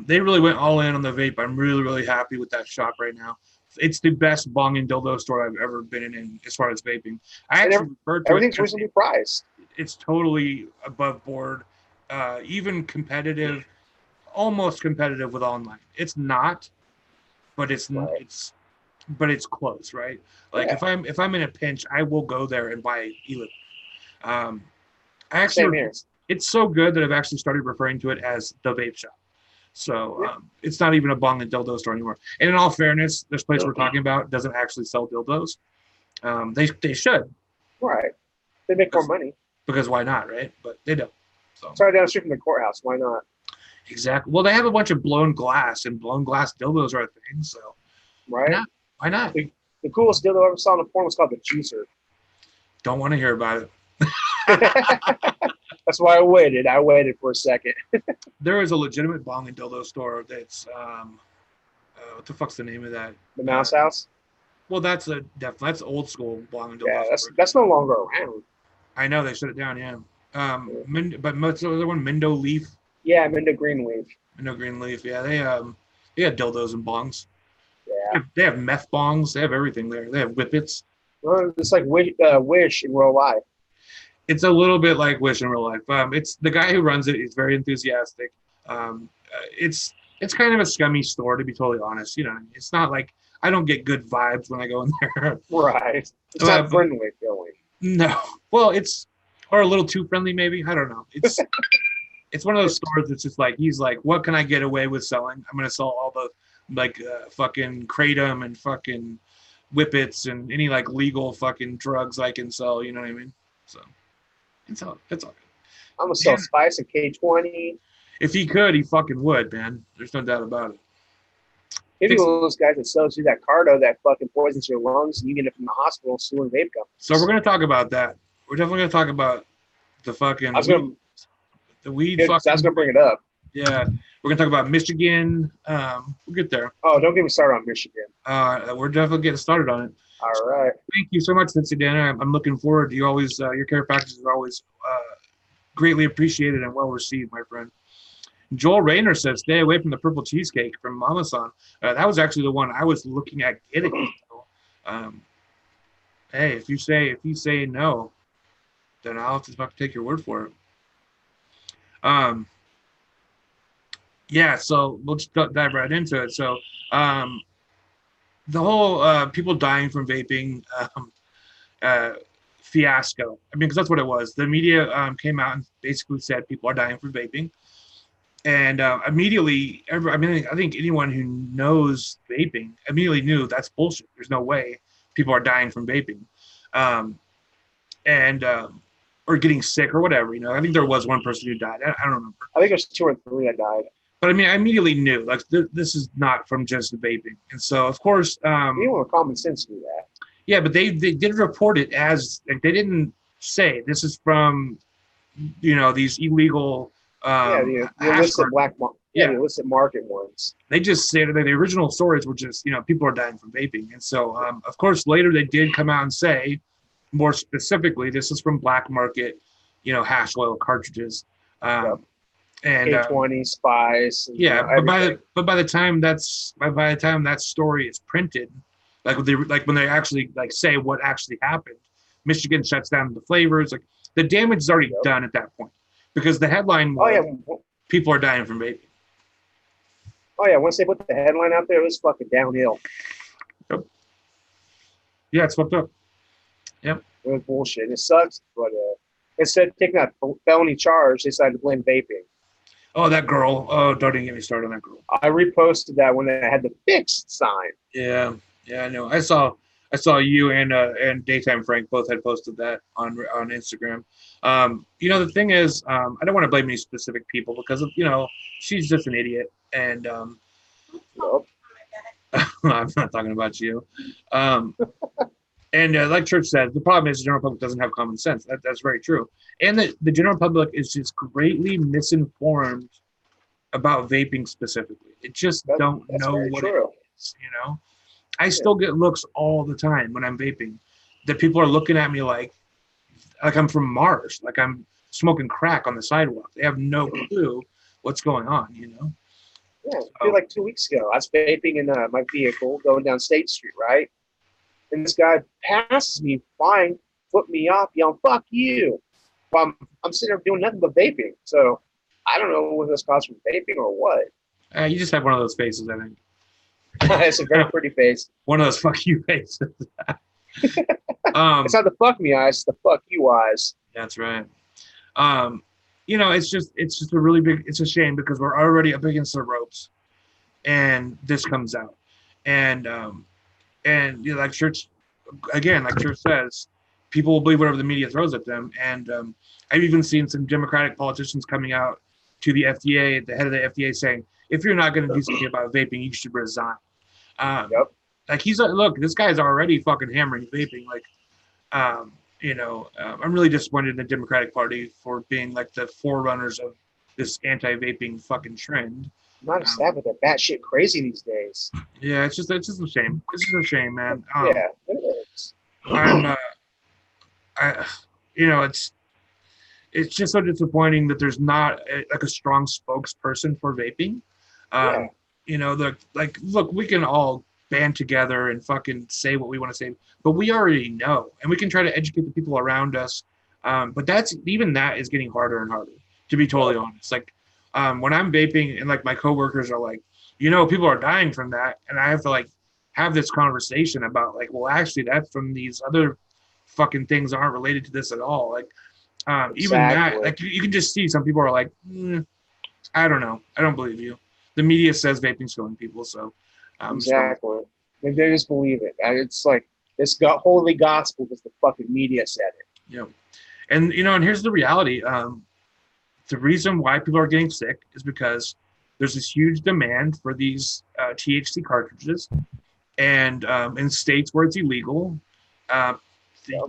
They really went all in on the vape. I'm really, really happy with that shop right now. It's the best bong and dildo store I've ever been in as far as vaping. Everything's reasonably priced. It's totally above board, even competitive, almost competitive with online. It's not, but it's close, right? Like if I'm in a pinch, I will go there and buy e-liquid. I actually, it's so good that I've actually started referring to it as the vape shop. So it's not even a bong and dildo store anymore. And in all fairness, this place we're talking about doesn't actually sell dildos. They should. Right. They make more money. Because why not, right? But they don't. So it's right down the street from the courthouse. Why not? Exactly. Well, they have a bunch of blown glass, and blown glass dildos are a thing. So right? Why not? The coolest dildo I ever saw in the porn was called the Juicer. Don't want to hear about it. That's why I waited. I waited for a second. There is a legitimate bong and dildo store that's what the fuck's the name of that? The Mouse House? Well, that's old school bong and dildo store. Yeah, that's no longer around. I know, they shut it down, yeah. But what's the other one? Mindo Leaf? Yeah, Mindo Greenleaf. Mindo Greenleaf, yeah. They have dildos and bongs. Yeah. They have meth bongs. They have everything there. They have whippets. Well, it's like Wish in real life. It's a little bit like Wish in real life. It's the guy who runs it. He's very enthusiastic. It's kind of a scummy store, to be totally honest. You know, it's not like I don't get good vibes when I go in there. Right. It's not friendly feeling. No. Well, or a little too friendly, maybe. I don't know. It's one of those stores that's just like, he's like, what can I get away with selling? I'm going to sell all the like fucking kratom and fucking whippets and any like legal fucking drugs I can sell. You know what I mean? So It's all good. I'm gonna sell Spice and K20. If he could, he fucking would, man. There's no doubt about it. He'd be one of those guys that sells you that cardo that fucking poisons your lungs, and you get it from the hospital suing vape companies. So we're gonna talk about that. We're definitely gonna talk about the fucking the weed. I was gonna bring it up. Yeah, we're gonna talk about Michigan. We'll get there. Oh, don't get me started on Michigan. We're definitely getting started on it. All right. Thank you so much, Cincy Dana. I'm looking forward. You always your care packages are always greatly appreciated and well received, my friend. Joel Rayner says, "Stay away from the purple cheesecake from Mama-san." That was actually the one I was looking at getting. So, hey, if you say no, then I'll just have to take your word for it. Yeah. So we'll just dive right into it. So, the whole people dying from vaping fiasco. I mean, because that's what it was. The media came out and basically said people are dying from vaping. And immediately, I think anyone who knows vaping immediately knew that's bullshit. There's no way people are dying from vaping, or getting sick or whatever. You know, I think there was one person who died. I don't remember. I think there's 2 or 3 that died. But I mean, I immediately knew like this is not from just vaping. And so, of course, anyone with common sense knew that. Yeah, but they did report it as like they didn't say this is from, these illegal. The illicit the illicit market ones. They just said that the original stories were just, people are dying from vaping. And so, of course, later they did come out and say, more specifically, this is from black market, hash oil cartridges. Yep. And K20, Spice. And, but by the time that story is printed, like when they actually say what actually happened, Michigan shuts down the flavors. Like the damage is already done at that point. Because the headline was, people are dying from vaping. Oh, yeah. Once they put the headline out there, it was fucking downhill. Yep. Yeah, it's fucked up. Yep. It was bullshit. It sucks, but instead of taking that felony charge, they decided to blame vaping. Oh, that girl. Oh, don't even get me started on that girl. I reposted that when they had the fixed sign. Yeah, I know. I saw you and Daytime Frank both had posted that on Instagram. The thing is, I don't want to blame any specific people because she's just an idiot, and Nope. I'm not talking about you. And like Church said, the problem is the general public doesn't have common sense. That's very true, and the general public is just greatly misinformed about vaping specifically. It just don't know what it is. I still get looks all the time when I'm vaping that people are looking at me like I'm from Mars, like I'm smoking crack on the sidewalk. They have no clue what's going on, Yeah, I feel like 2 weeks ago, I was vaping in my vehicle going down State Street, right? And this guy passes me, flying, flipped me off, yelling, "Fuck you." While I'm sitting there doing nothing but vaping. So I don't know whether this caused from vaping or what. You just have one of those faces, I think. It's a very pretty face. One of those fuck you faces. It's not the fuck me eyes, it's the fuck you eyes. That's right. It's just it's a shame because we're already up against the ropes, and this comes out, and like Church says, people will believe whatever the media throws at them, and I've even seen some Democratic politicians coming out to the FDA, the head of the FDA, saying, if you're not going to do something about vaping, you should resign. Yep. Like look, this guy's already fucking hammering vaping. Like, I'm really disappointed in the Democratic Party for being like the forerunners of this anti-vaping fucking trend. Not a stab, but they're batshit crazy these days. Yeah, it's just a shame. It's just a shame, man. Yeah, it is. It's just so disappointing that there's not a strong spokesperson for vaping. Look, we can all band together and fucking say what we want to say, but we already know, and we can try to educate the people around us. But that is getting harder and harder, to be totally honest. Like, when I'm vaping and like my coworkers are like, people are dying from that, and I have to like have this conversation about like, well, actually, that's from these other fucking things that aren't related to this at all. Like, even that, like you can just see some people are like, I don't know, I don't believe you. The media says vaping's killing people, so exactly. And they just believe it. And it's like it's got holy gospel because the fucking media said it. Yeah, And and here's the reality. The reason why people are getting sick is because there's this huge demand for these THC cartridges, and in states where it's illegal, uh,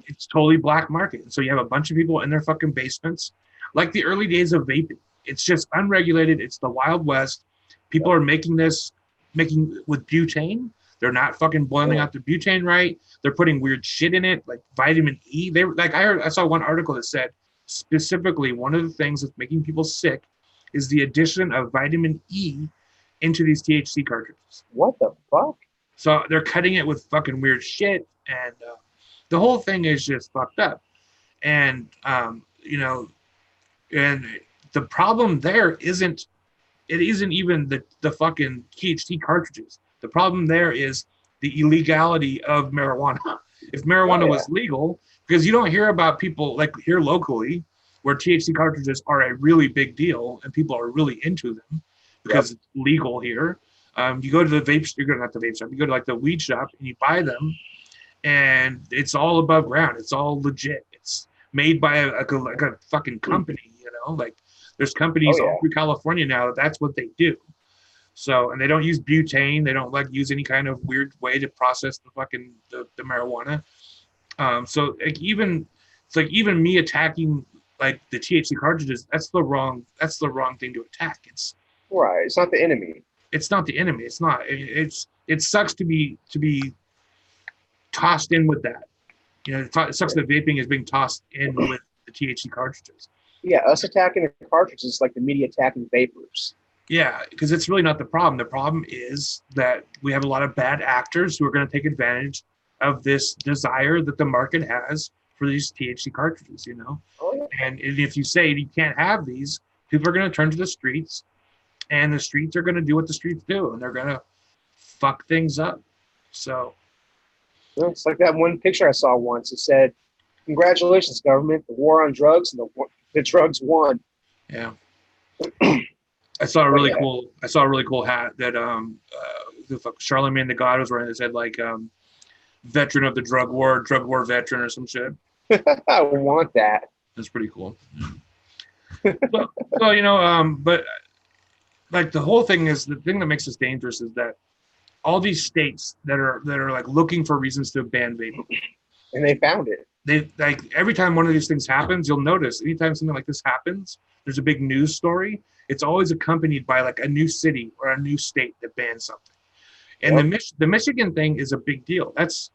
it's totally black market. And so you have a bunch of people in their fucking basements, like the early days of vaping. It's just unregulated. It's the Wild West. People are making with butane. They're not fucking boiling out the butane right. They're putting weird shit in it, like vitamin E. I saw one article that said specifically one of the things that's making people sick is the addition of vitamin E into these THC cartridges. What the fuck? So they're cutting it with fucking weird shit, and the whole thing is just fucked up. And and the problem there isn't even the fucking THC cartridges. The problem there is the illegality of marijuana. If marijuana was legal, because you don't hear about people like here locally where THC cartridges are a really big deal and people are really into them because it's legal here. You go to the vape, you go not the vape shop, you go to like the weed shop and you buy them, and it's all above ground. It's all legit. It's made by a fucking company, like there's companies all through California now that's what they do. So, and they don't use butane. They don't like use any kind of weird way to process the fucking the marijuana. So even me attacking like the THC cartridges, that's the wrong thing to attack. It's right. It's not the enemy. It's not the enemy. It's not. It sucks to be tossed in with that. It sucks that vaping is being tossed in with the THC cartridges. Yeah, us attacking the cartridges is like the media attacking Vaperz. Yeah, because it's really not the problem. The problem is that we have a lot of bad actors who are going to take advantage of this desire that the market has for these THC cartridges, And if you say you can't have these, people are going to turn to the streets, and the streets are going to do what the streets do, and they're going to fuck things up. So it's like that one picture I saw once. It said, "Congratulations, government! The war on drugs and the drugs won." Yeah. I saw a really cool hat that Charlemagne the God was wearing that said like veteran of the drug war veteran or some shit. I want that. That's pretty cool. But like the whole thing is, the thing that makes us dangerous is that all these states that are like looking for reasons to ban vaping, and they found it. They like every time one of these things happens, you'll notice anytime something like this happens, there's a big news story. It's always accompanied by like a new city or a new state that bans something. And the Michigan thing is a big deal. That's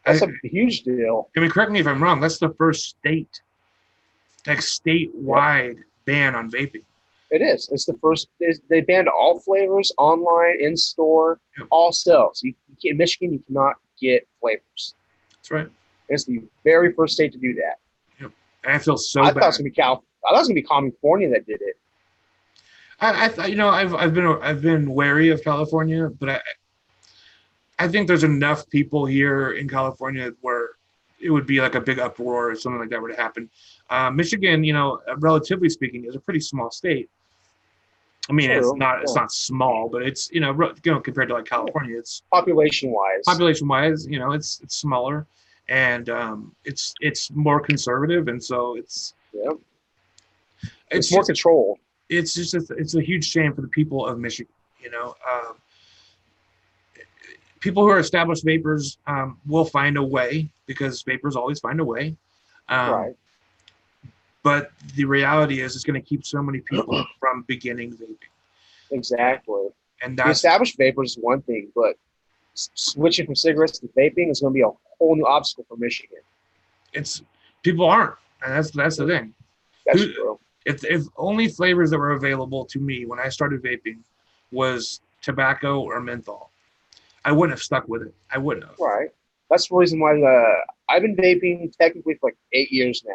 a huge deal. I mean, correct me if I'm wrong. That's the first statewide ban on vaping. It is. It's the first. They banned all flavors online, in store, all sales. In Michigan, you cannot get flavors. That's right. It's the very first state to do that. Yep. And I feel so bad. I thought it was going to be California that did it. I thought, I've been wary of California, but I think there's enough people here in California where it would be like a big uproar if something like that were to happen. Michigan, relatively speaking, is a pretty small state. I mean, it's not small, but it's compared to like California, it's population wise, it's smaller, and it's more conservative, and so it's more control. It's just it's a huge shame for the people of Michigan. People who are established vapers will find a way, because vapers always find a way. Right. But the reality is, it's going to keep so many people from beginning vaping. Exactly. And the established vapers is one thing, but switching from cigarettes to vaping is going to be a whole new obstacle for Michigan. People aren't, and that's the thing. That's true. If only flavors that were available to me when I started vaping was tobacco or menthol, I wouldn't have stuck with it. I wouldn't have. Right. That's the reason why I've been vaping technically for like 8 years now.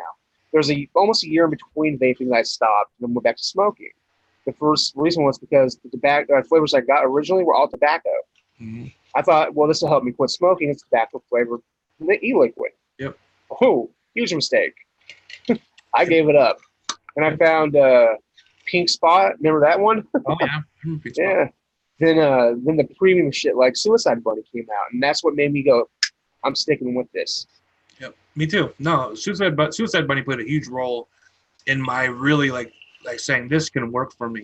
There's almost a year in between vaping that I stopped and then went back to smoking. The first reason was because the tobacco flavors I got originally were all tobacco. Mm-hmm. I thought, well, this will help me quit smoking. It's tobacco flavored e-liquid. Yep. Oh, huge mistake. I gave it up. And I found Pink Spot. Remember that one? Oh, yeah. Pink Spot. Yeah. Then the premium shit like Suicide Bunny came out. And that's what made me go, I'm sticking with this. Yep. Me too. No, Suicide Bunny played a huge role in my really like saying this can work for me.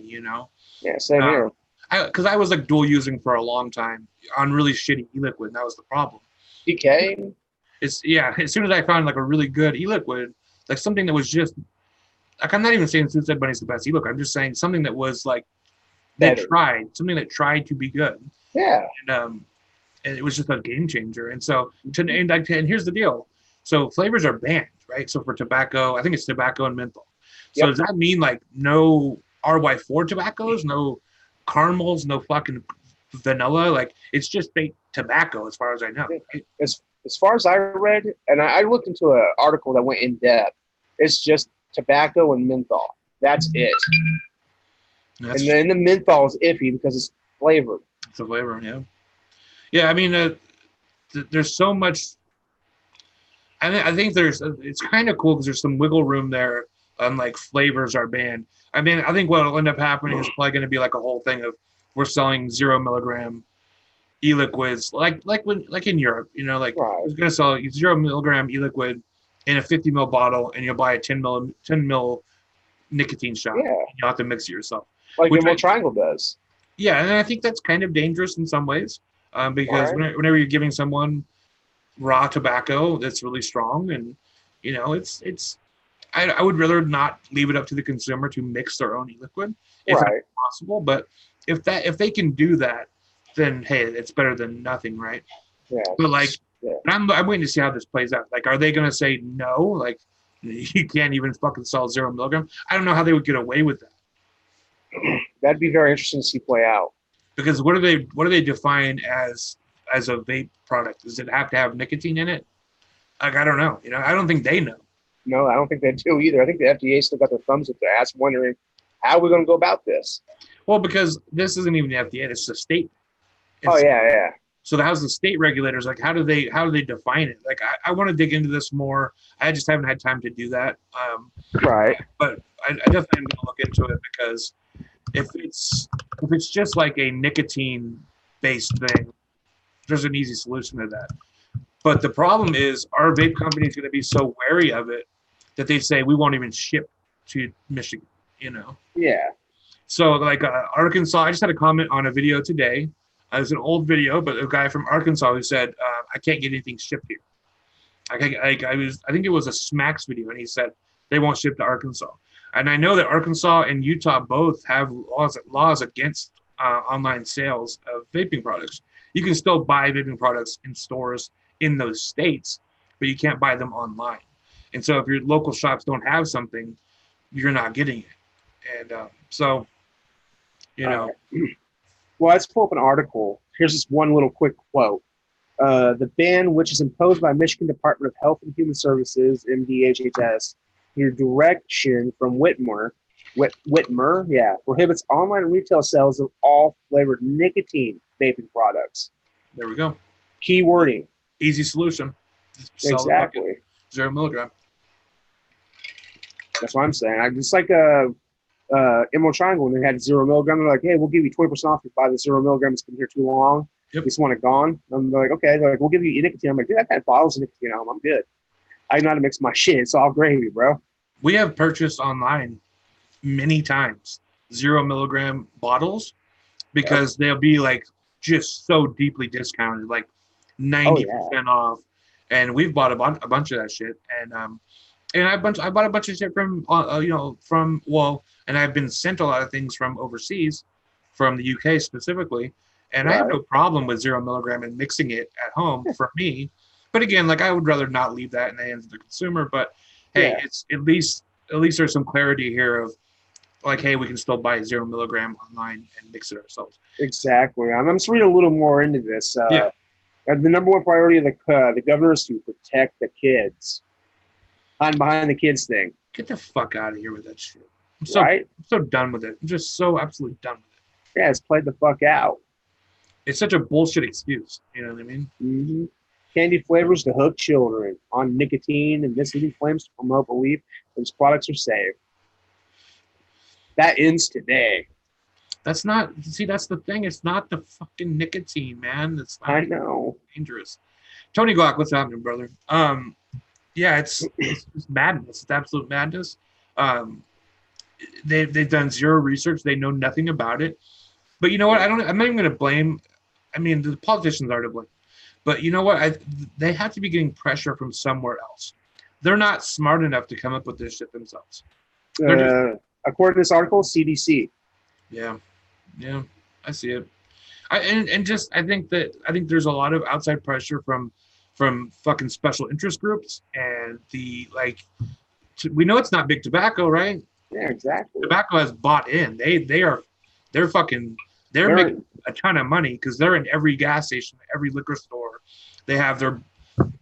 Yeah, same here. Because I was like dual using for a long time on really shitty e-liquid, and that was the problem. DK. It's yeah. As soon as I found like a really good e-liquid, like something that was just like I'm not even saying Suicide Bunny's the best e-liquid. I'm just saying something that was like Better. something that tried to be good. Yeah. And it was just a game changer. And so and here's the deal. So flavors are banned, right? So for tobacco, I think it's tobacco and menthol. So Yep. does that mean like no RY4 tobaccos, no caramels, no fucking vanilla? Like it's just fake tobacco as far as I know. Right? As far as I read, and I looked into an article that went in depth, it's just tobacco and menthol. That's it. And then the menthol is iffy because it's flavored. It's a flavor, yeah. Yeah, I mean, there's so much. I think it's kind of cool because there's some wiggle room there. Like flavors are banned. I mean, I think what will end up happening is probably going to be like a whole thing of we're selling 0 milligram e-liquids, like in Europe, like Right. it's going to sell 0 milligram e-liquid in a 50 ml bottle, and you'll buy a 10 ml nicotine shot. Yeah. You'll have to mix it yourself. Like Emerald Triangle does. Yeah, and I think that's kind of dangerous in some ways because whenever you're giving someone raw tobacco that's really strong, and it's I would rather not leave it up to the consumer to mix their own e-liquid if that's possible. But if they can do that, then hey, it's better than nothing, right? Yeah. But I'm waiting to see how this plays out. Like, are they going to say no? Like, you can't even fucking sell 0 milligram. I don't know how they would get away with that. That'd be very interesting to see play out. Because what do they define as a vape product? Does it have to have nicotine in it? Like, I don't know. I don't think they know. No, I don't think they do either. I think the FDA still got their thumbs up their ass wondering how we're going to go about this. Well, because this isn't even the FDA, it's the state. Yeah. So how's the state regulators, like, how do they define it? Like, I want to dig into this more. I just haven't had time to do that. Right. But I definitely am going to look into it because if it's just like a nicotine based thing, there's an easy solution to that. But the problem is our vape company is going to be so wary of it that they say we won't even ship to Michigan, Yeah. So like Arkansas, I just had a comment on a video today. It was an old video, but a guy from Arkansas who said, I can't get anything shipped here. I think it was a Smacks video, and he said they won't ship to Arkansas. And I know that Arkansas and Utah both have laws against online sales of vaping products. You can still buy vaping products in stores in those states, but you can't buy them online. And so if your local shops don't have something, you're not getting it. And Well, let's pull up an article. Here's this one little quick quote. The ban, which is imposed by Michigan Department of Health and Human Services, MDHHS, your direction from Whitmer, prohibits online retail sales of all flavored nicotine vaping products. There we go. Key wording. Easy solution. Exactly. 0 milligram. That's what I'm saying. I just like Emerald Triangle when they had 0 milligram. They're like, hey, we'll give you 20% off if you buy the 0 milligram. It's been here too long. Yep. We just want it gone. I'm like, okay. They're like, we'll give you nicotine. I'm like, dude, I've had bottles of nicotine at home. I'm good. I know how to mix my shit. It's all gravy, bro. We have purchased online many times 0 milligram bottles because they'll be like just so deeply discounted, like 90% off. And we've bought a bunch of that shit. And I bought a bunch of shit from and I've been sent a lot of things from overseas, from the UK specifically. And I have no problem with 0 milligram and mixing it at home for me. But again, like I would rather not leave that in the hands of the consumer. But hey, it's at least there's some clarity here of like, hey, we can still buy 0 milligram online and mix it ourselves. Exactly. I'm just reading a little more into this. The number one priority of the governor is to protect the kids. Hiding behind the kids thing. Get the fuck out of here with that shit. I'm so done with it. I'm just so absolutely done with it. Yeah, it's played the fuck out. It's such a bullshit excuse. You know what I mean? Mm-hmm. Candy flavors to hook children on nicotine and misleading claims to promote belief these products are safe. That ends today. That's the thing. It's not the fucking nicotine, man. It's not I know. Dangerous. Tony Glock, what's happening, brother? Yeah, it's just madness. It's absolute madness. Um, they've done zero research. They know nothing about it. But you know what? I'm not even going to blame. I mean, the politicians are to blame. But you know what? They have to be getting pressure from somewhere else. They're not smart enough to come up with this shit themselves. They're just According to this article, CDC. yeah, yeah. I see it. I think there's a lot of outside pressure from fucking special interest groups and the like. We know it's not big tobacco, right? Yeah, exactly. Tobacco has bought in. They're fucking they're making a ton of money because they're in every gas station, every liquor store. They have their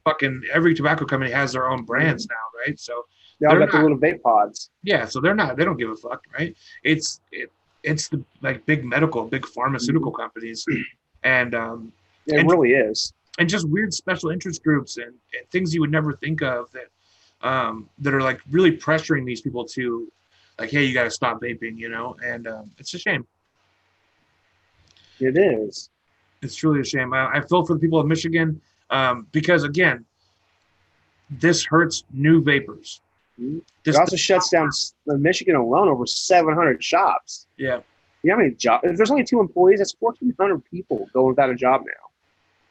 fucking every tobacco company has their own brands now, right? So they all got the little vape pods. Yeah, so they don't give a fuck, right? It's the like big medical, big pharmaceutical companies, and it really is, and just weird special interest groups and things you would never think of that are like really pressuring these people to like, hey, you got to stop vaping, you know, and it's a shame. It is. It's truly a shame. I feel for the people of Michigan because again, this hurts new vapors. It also shuts down Michigan alone over 700 shops. Yeah. You know how many jobs? If there's only 2 employees, that's 1,400 people going without a job now.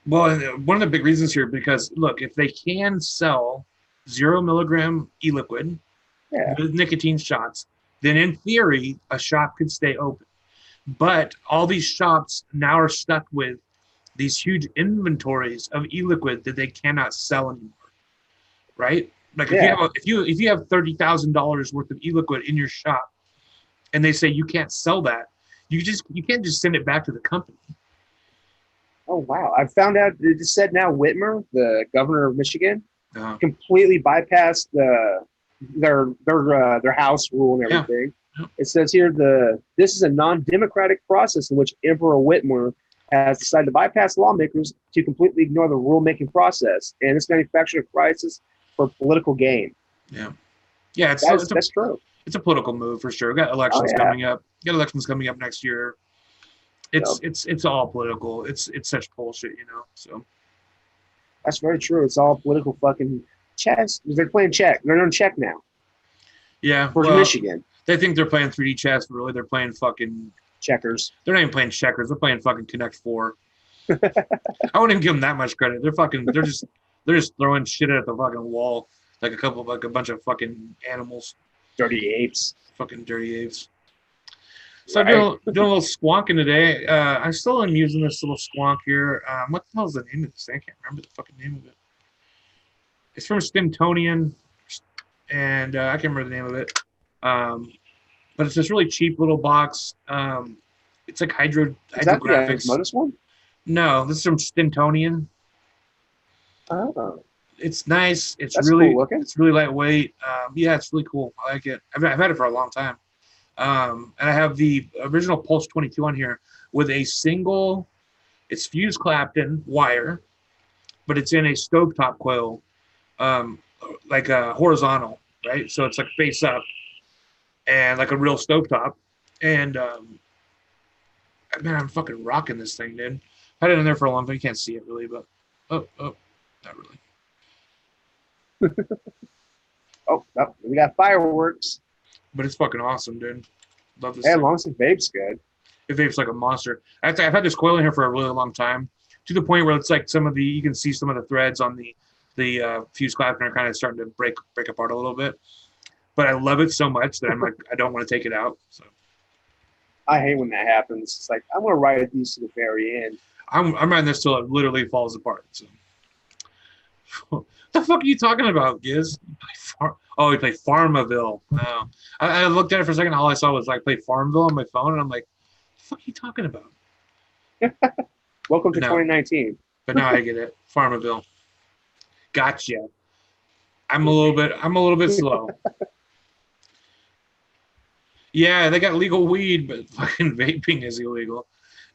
Well, one of the big reasons here, because look, if they can sell 0 milligram e-liquid with nicotine shots, then in theory, a shop could stay open. But all these shops now are stuck with these huge inventories of e-liquid that they cannot sell anymore, right? Like if you have $30,000 worth of e-liquid in your shop, and they say you can't sell that, you can't just send it back to the company. Oh wow! I found out it just said now Whitmer, the governor of Michigan, completely bypassed their House rule and everything. Yeah. It says here this is a non-democratic process in which Emperor Whitmer has decided to bypass lawmakers to completely ignore the rule-making process, and it's manufactured a crisis for political gain. Yeah, yeah, that's true. It's a political move for sure. We got elections coming up. We got elections coming up next year. It's all political. It's such bullshit, you know. So that's very true. It's all political fucking chess. They're playing check. They're on check now. Yeah, for Michigan. They think they're playing 3D chess, but really they're playing fucking checkers. They're not even playing checkers. They're playing fucking Connect 4. I wouldn't even give them that much credit. They're just throwing shit at the fucking wall like a bunch of fucking animals. Dirty apes. Fucking dirty apes. So right. I'm doing a little squonking today. I still am using this little squonk here. What the hell is the name of this thing? I can't remember the fucking name of it. It's from Stintonian, and I can't remember the name of it. But it's this really cheap little box. It's like hydrographics. Is that the Modus one? No, this is from Stintonian. Oh. It's nice. It's That's really cool looking. It's really lightweight. Yeah, it's really cool. I like it. I've had it for a long time. And I have the original Pulse 22 on here with a single. It's fused Clapton wire, but it's in a stovetop coil, like a horizontal, right? So it's like face up, and like a real stovetop. And man, I'm fucking rocking this thing, dude. Had it in there for a long time. You can't see it really, but oh, not really. Oh, we got fireworks. But it's fucking awesome, dude. Love this. Hey, as long as the vape's good. It vapes like a monster. I've had this coil in here for a really long time, to the point where it's like you can see some of the threads on the fuse Clapton are kind of starting to break apart a little bit. But I love it so much that I'm like, I don't want to take it out. So I hate when that happens. It's like I'm gonna ride these to the very end. I'm riding this till it literally falls apart. So what the fuck are you talking about, Giz? You play Farmville. No. I looked at it for a second. All I saw was like play Farmville on my phone, and I'm like, what the fuck are you talking about? Welcome to 2019. But now I get it. Farmville. Gotcha. I'm a little bit slow. Yeah, they got legal weed, but fucking vaping is illegal.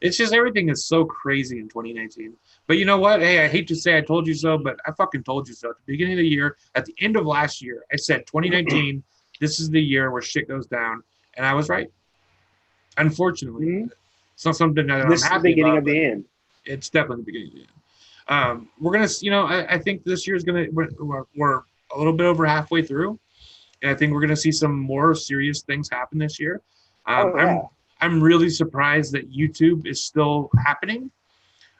It's just everything is so crazy in 2019. But you know what? Hey, I hate to say I told you so, but I fucking told you so. At the beginning of the year, at the end of last year, I said 2019, this is the year where shit goes down. And I was right. Unfortunately. It's not something that this I'm happy about. This is the beginning of the end. It's definitely the beginning of the end. We're going to, I think this year is going to, we're a little bit over halfway through, and I think we're going to see some more serious things happen this year. Oh yeah. I'm really surprised that YouTube is still happening.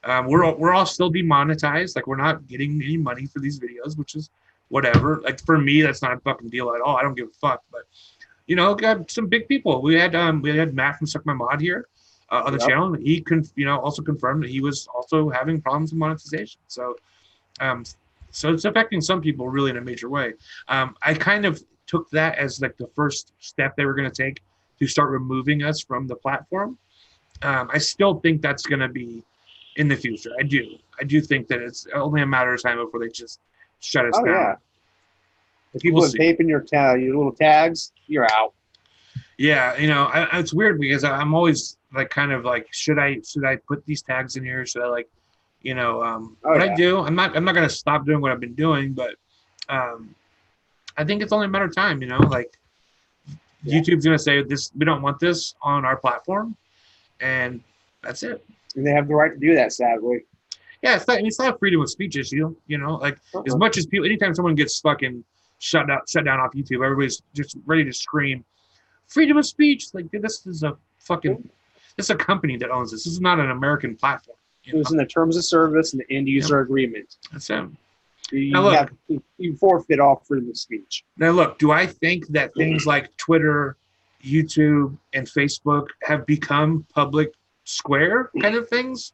We're all still demonetized. Like, we're not getting any money for these videos, which is whatever. Like, for me, that's not a fucking deal at all. I don't give a fuck. But got some big people. We had Matt from Suck My Mod here on the channel. And he also confirmed that he was also having problems with monetization. So so it's affecting some people really in a major way. I kind of took that as like the first step they were going to take to start removing us from the platform. I still think that's going to be in the future. I do think that it's only a matter of time before they just shut us down. Yeah. If people are vaping your little tags, you're out. Yeah, it's weird because I'm always like kind of like, should I put these tags in here? Should I like, I do. I'm not gonna stop doing what I've been doing, but I think it's only a matter of time. Like YouTube's gonna say this, we don't want this on our platform, and that's it. And they have the right to do that, sadly. Yeah, it's not a freedom of speech issue. Like as much as people, anytime someone gets fucking shut down off YouTube, everybody's just ready to scream freedom of speech. Like, dude, this is a company that owns this. This is not an American platform. It was in the terms of service and the end user agreement. That's it. You forfeit all freedom of speech. Now look, do I think that things like Twitter, YouTube, and Facebook have become public square kind of things?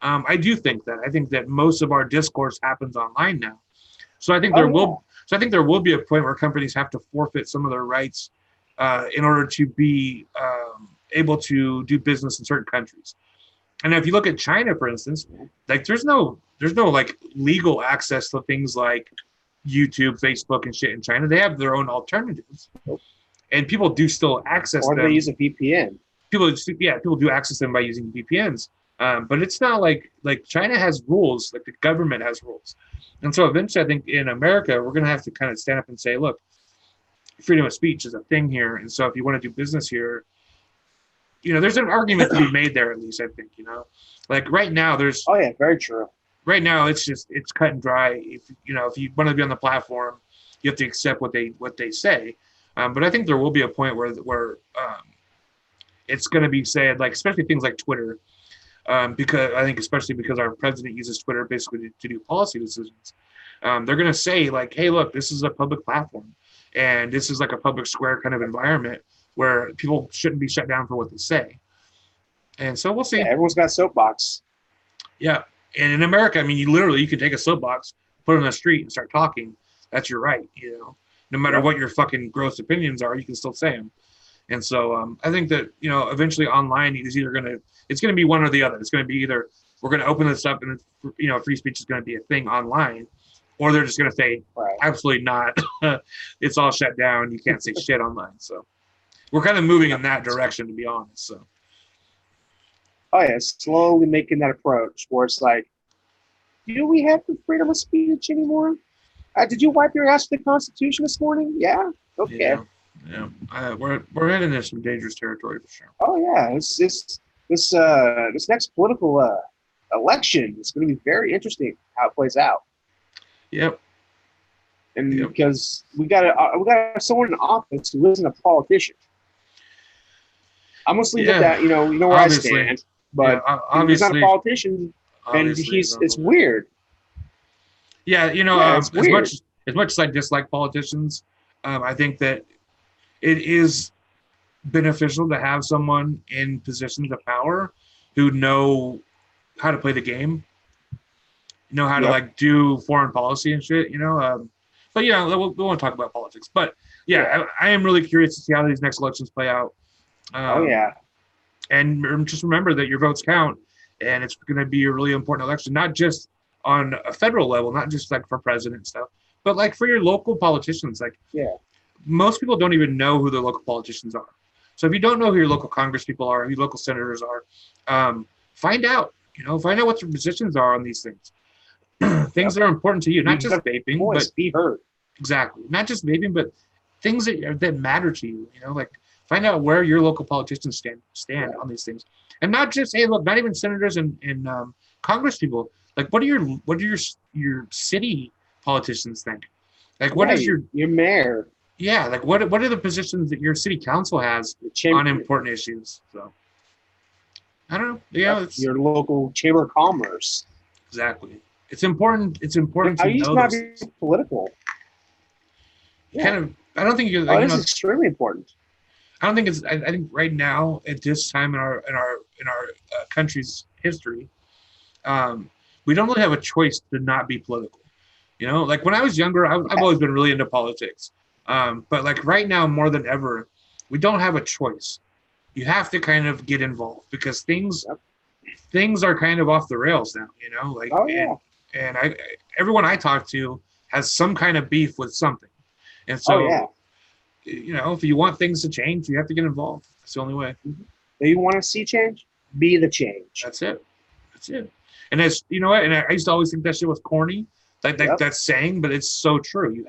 I do think that. I think that most of our discourse happens online now. So I think there will be a point where companies have to forfeit some of their rights in order to be able to do business in certain countries. And if you look at China, for instance, like there's no like legal access to things like YouTube, Facebook, and shit in China. They have their own alternatives, and people do still access them. Or they use a VPN. People do access them by using VPNs. But it's not like China has rules, like the government has rules. And so eventually I think in America, we're going to have to kind of stand up and say, look, freedom of speech is a thing here. And so if you want to do business here, there's an argument to be made there, at least, I think, like right now there's. Oh yeah, very true. Right now it's cut and dry. If you want to be on the platform, you have to accept what they say. But I think there will be a point where it's going to be said, like, especially things like Twitter, because I think especially because our president uses Twitter basically to do policy decisions. They're going to say like, hey, look, this is a public platform, and this is like a public square kind of environment where people shouldn't be shut down for what they say. And so we'll see. Yeah, everyone's got a soapbox. Yeah, and in America, I mean, you can take a soapbox, put it on the street, and start talking. That's your right. No matter what your fucking gross opinions are, you can still say them. And so I think that, eventually online is it's going to be one or the other. It's going to be either we're going to open this up and, free speech is going to be a thing online, or they're just going to say, absolutely not. It's all shut down. You can't say shit online. So we're kind of moving in that direction, to be honest. So. Oh yeah, slowly making that approach where it's like, do we have the freedom of speech anymore? Did you wipe your ass with the Constitution this morning? Yeah. Okay. Yeah. We're heading into some dangerous territory for sure. Oh yeah, this next political election is going to be very interesting how it plays out. Yep. And because we got someone in office who isn't a politician. I'm gonna leave it at that. You know where obviously, I stand. But he's not a politician, and it's weird. Yeah, as much as I dislike politicians, I think that it is beneficial to have someone in positions of power who know how to play the game, know how to like do foreign policy and shit, But we won't talk about politics. But I am really curious to see how these next elections play out. And just remember that your votes count, and it's going to be a really important election, not just on a federal level, not just like for president and stuff, but like for your local politicians. Most people don't even know who their local politicians are. So if you don't know who your local Congress people are, who your local senators are, find out. Find out what their positions are on these things. Things that are important to you, not just vaping, but be heard. Exactly, not just vaping, but things that matter to you. Like find out where your local politicians stand on these things, and not just not even senators and Congress people. Like what do your city politicians think? Like, what is your mayor? Yeah, like what are the positions that your city council has on important issues? So I don't know. Yeah, it's your local chamber of commerce. Exactly. It's important. It's important to know not those be political. Kind of. I don't think you're. It is extremely important. I don't think it's. I think right now at this time in our country's history, we don't really have a choice to not be political. You know, like when I was younger, I've always been really into politics. But like right now, more than ever, we don't have a choice. You have to kind of get involved because things are kind of off the rails now. You know, like and everyone I talk to has some kind of beef with something, and so you know, if you want things to change, you have to get involved. That's the only way. If you want to see change, be the change. That's it. And that's, you know what? And I used to always think that shit was corny, like that saying, but it's so true. You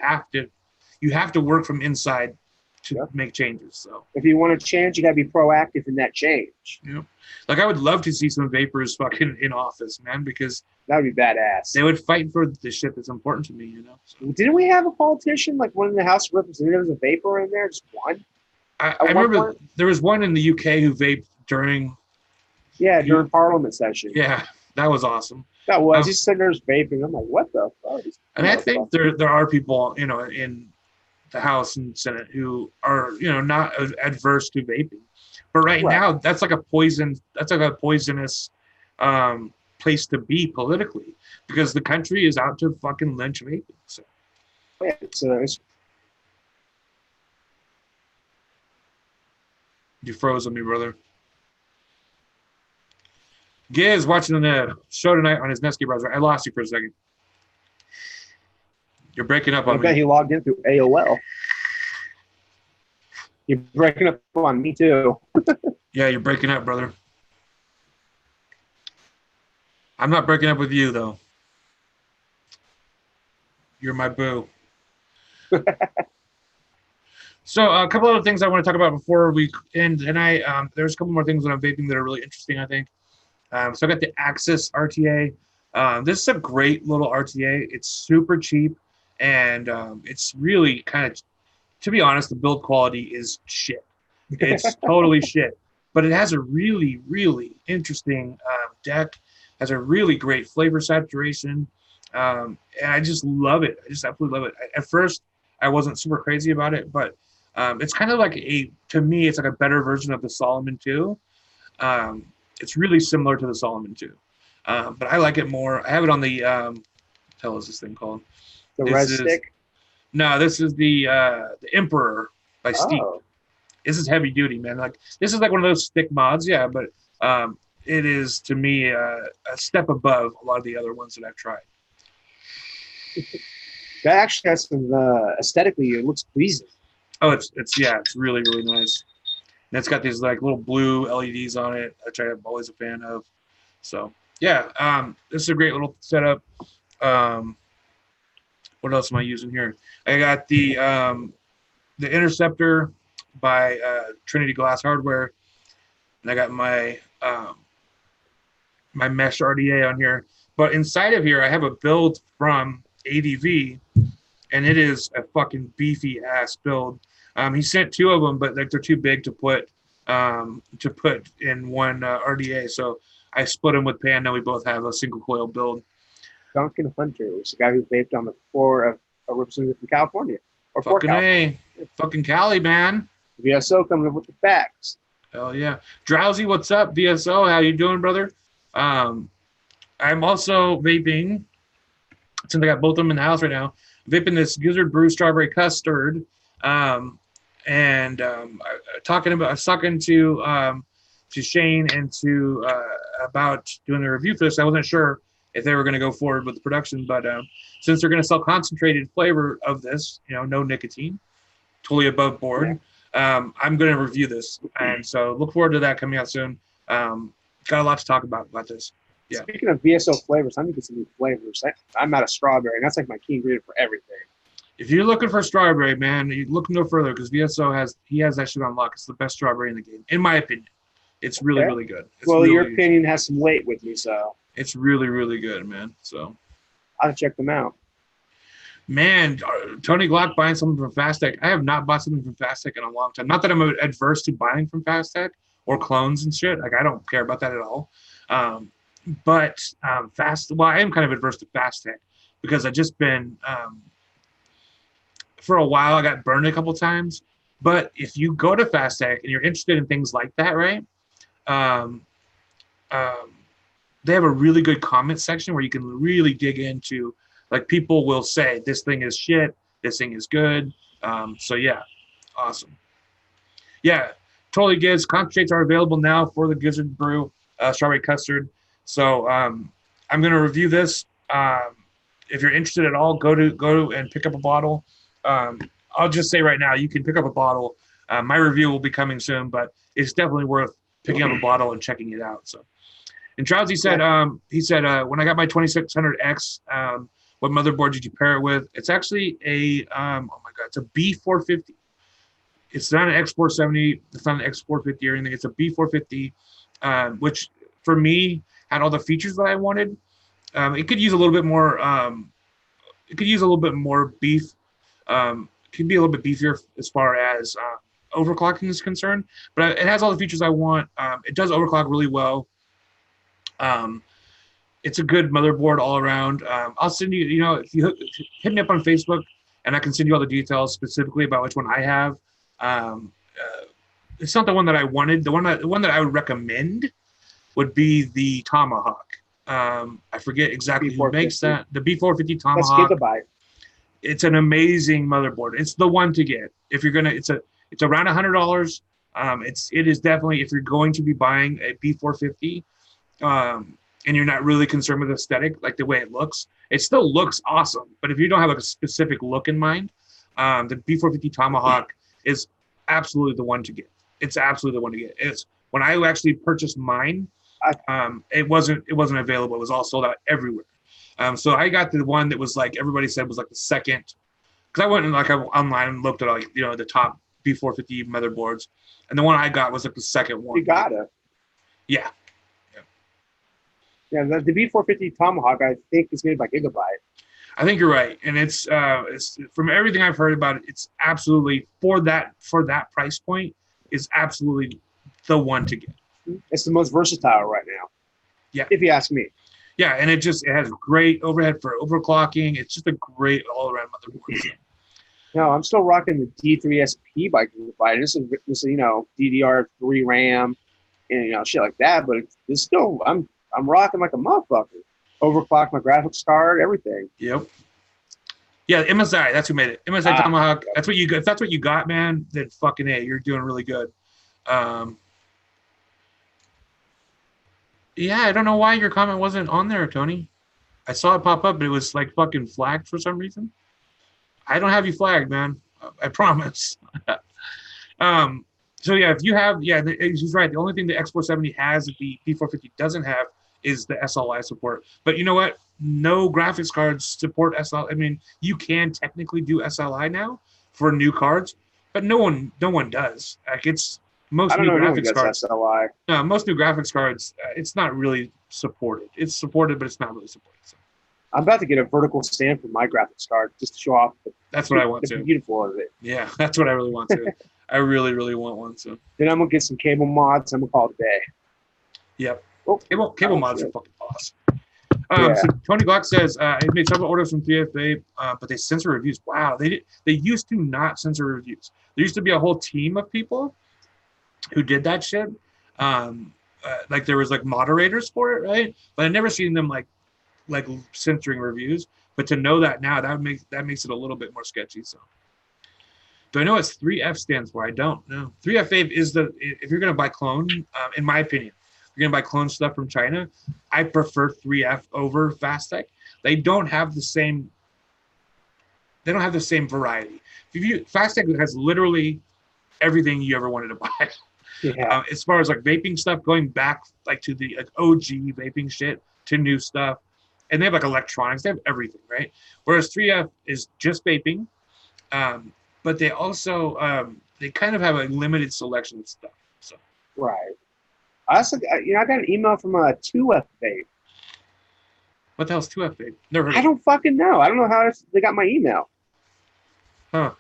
have to work from inside to make changes. So if you want to change, you got to be proactive in that change. Yeah. Like I would love to see some Vaperz fucking in office, man, because that would be badass. They would fight for the shit that's important to me, you know. So. Didn't we have a politician, like one in the House of Representatives, a vapor in there? Just one? I remember there was one in the UK who vaped during Parliament session. Yeah, that was awesome. That was. He's sitting there vaping. I'm like, what the fuck? And I think there are people, you know, in the House and Senate who are, you know, not adverse to vaping. But right now, that's like a poisonous place to be politically because the country is out to fucking lynch vaping. So. It's You froze on me, brother. Giz watching the show tonight on his Netscape browser. I lost you for a second. You're breaking up on me. I bet he logged in through AOL. You're breaking up on me too. Yeah, you're breaking up, brother. I'm not breaking up with you though. You're my boo. So a couple other things I want to talk about before we end tonight. There's a couple more things that I'm vaping that are really interesting, I think. So I got the Axis RTA. This is a great little RTA. It's super cheap, and it's really kind of, to be honest, the build quality is shit. It's totally shit. But it has a really, really interesting deck. Has a really great flavor saturation, and I just love it. I just absolutely love it. At first, I wasn't super crazy about it, but it's kind of like to me, it's like a better version of the Solomon 2. It's really similar to the Solomon 2, but I like it more. I have it on the what the hell is this thing called? The Res Stick? No, this is the Emperor by Steep. This is heavy duty, man. Like this is like one of those stick mods, yeah, but it is to me a step above a lot of the other ones that I've tried. That actually has some aesthetically, it looks pleasing. Oh, it's really, really nice. And it's got these like little blue LEDs on it, which I'm always a fan of. So yeah, this is a great little setup. What else am I using here? I got the Interceptor by Trinity Glass Hardware, and I got my my mesh RDA on here. But inside of here, I have a build from ADV, and it is a fucking beefy ass build. He sent 2 of them, but like they're too big to put in one RDA. So I split them with Panda. We both have a single coil build. Duncan Hunter was the guy who vaped on the floor of a representative from California. Or fucking California. Fucking Cali, man. VSO coming up with the facts. Hell yeah. Drowsy, what's up, VSO? How you doing, brother? I'm also vaping, since I got both of them in the house right now, vaping this Gizzard Brew Strawberry Custard. I was talking to Shane and to about doing the review for this. I wasn't sure if they were going to go forward with the production, but since they're going to sell concentrated flavor of this, you know, no nicotine, totally above board, I'm going to review this, and so look forward to that coming out soon. Got a lot to talk about this. Yeah. Speaking of VSO flavors, I'm going to get some new flavors. I'm out of strawberry, and that's like my key ingredient for everything. If you're looking for strawberry, man, you look no further because VSO has that shit on lock. It's the best strawberry in the game, in my opinion. It's really, really good. Your opinion has some weight with me, so. It's really, really good, man. So. I'll check them out. Man, Tony Glock buying something from Fastech. I have not bought something from Fastech in a long time. Not that I'm adverse to buying from Fastech or clones and shit. Like, I don't care about that at all. But well, I am kind of adverse to Fastech because I've just been, for a while, I got burned a couple times. But if you go to Fastech and you're interested in things like that, right? They have a really good comment section where you can really dig into, like, people will say this thing is shit, this thing is good. So yeah, awesome. Yeah, totally gets. Concentrates are available now for the Gizzard Brew strawberry custard. So I'm gonna review this. If you're interested at all, go to and pick up a bottle. I'll just say right now, you can pick up a bottle. My review will be coming soon, but it's definitely worth picking up a bottle and checking it out. So. And Troutsy said, when I got my 2600X, what motherboard did you pair it with? It's actually a, it's a B450. It's not an X470. It's not an X450 or anything. It's a B450, which for me had all the features that I wanted. It could use a little bit more. It could use a little bit more beef. It could be a little bit beefier as far as overclocking is concerned. But it has all the features I want. It does overclock really well. It's a good motherboard all around. I'll send you, if you hit me up on Facebook, and I can send you all the details specifically about which one I have. It's not the one that I wanted. The one that I would recommend would be the Tomahawk. I forget exactly who makes that. The B450 Tomahawk. That's Gigabyte. It's an amazing motherboard. It's the one to get if you're gonna. It's around $100. It is definitely, if you're going to be buying a B450. And you're not really concerned with aesthetic, like the way it looks. It still looks awesome, but if you don't have like a specific look in mind, the B450 Tomahawk is absolutely the one to get. It's absolutely the one to get. It's when I actually purchased mine, it wasn't available. It was all sold out everywhere. So I got the one that was like everybody said was like the second, because I went and online and looked at the top B450 motherboards, and the one I got was like the second one. You got it. Yeah. Yeah, the B450 Tomahawk, I think, is made by Gigabyte. I think you're right, and it's from everything I've heard about it, it's absolutely for that price point is absolutely the one to get. It's the most versatile right now. Yeah, if you ask me. Yeah, and it has great overhead for overclocking. It's just a great all around motherboard. No, I'm still rocking the D3SP by Gigabyte. This is DDR3 RAM and shit like that, but it's still I'm rocking like a motherfucker. Overclock my graphics card, everything. Yep. Yeah, MSI. That's who made it. MSI Tomahawk. That's what you got. If that's what you got, man, then fucking A, you're doing really good. Yeah, I don't know why your comment wasn't on there, Tony. I saw it pop up, but it was like fucking flagged for some reason. I don't have you flagged, man. I promise. So yeah, if you have, he's right. The only thing the X470 has that the P450 doesn't have is the SLI support. But you know what? No graphics cards support SLI. I mean, you can technically do SLI now for new cards, but no one does. Like most new graphics cards. SLI. No, most new graphics cards, it's not really supported. It's supported, but it's not really supported. So. I'm about to get a vertical stand for my graphics card just to show off. That's what I want to. The beautiful of it. Yeah, that's what I really want to. I really, really want one. So then I'm gonna get some cable mods. I'm gonna call it a day. Yep. Cable mods are fucking awesome. So Tony Glock says he made several orders from 3FA, but they censor reviews. Wow, they used to not censor reviews. There used to be a whole team of people who did that shit. Like there was like moderators for it, right? But I never seen them like censoring reviews. But to know that now, that makes it a little bit more sketchy. So. Do I know what 3F stands for? I don't know. 3F is if you're going to buy clone, in my opinion, if you're going to buy clone stuff from China, I prefer 3F over Fastech. They don't have the same variety. Fastech has literally everything you ever wanted to buy. Yeah. As far as like vaping stuff, going back like to the OG vaping shit to new stuff. And they have like electronics, they have everything, right? Whereas 3F is just vaping. But they also they kind of have a limited selection of stuff. So right. I also, I got an email from a 2F vape. What the hell's 2F vape? Never heard of I it. don't fucking know. I don't know how they got my email. Huh.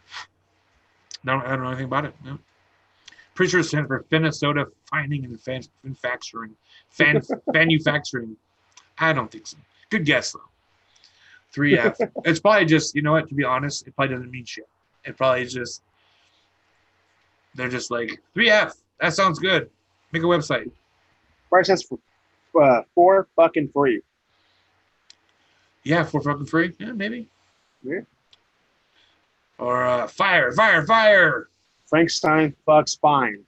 No, I don't know anything about it. No. Pretty sure it stands for Minnesota Finding and Manufacturing. Manufacturing. I don't think so. Good guess, though. 3F. It's probably just, you know what, to be honest, it probably doesn't mean shit. It probably just, they're just like, 3F, that sounds good. Make a website. Probably stands for fucking free. Yeah, for fucking free. Yeah, maybe. Yeah. Or fire, fire, fire. Frankenstein fucks fine.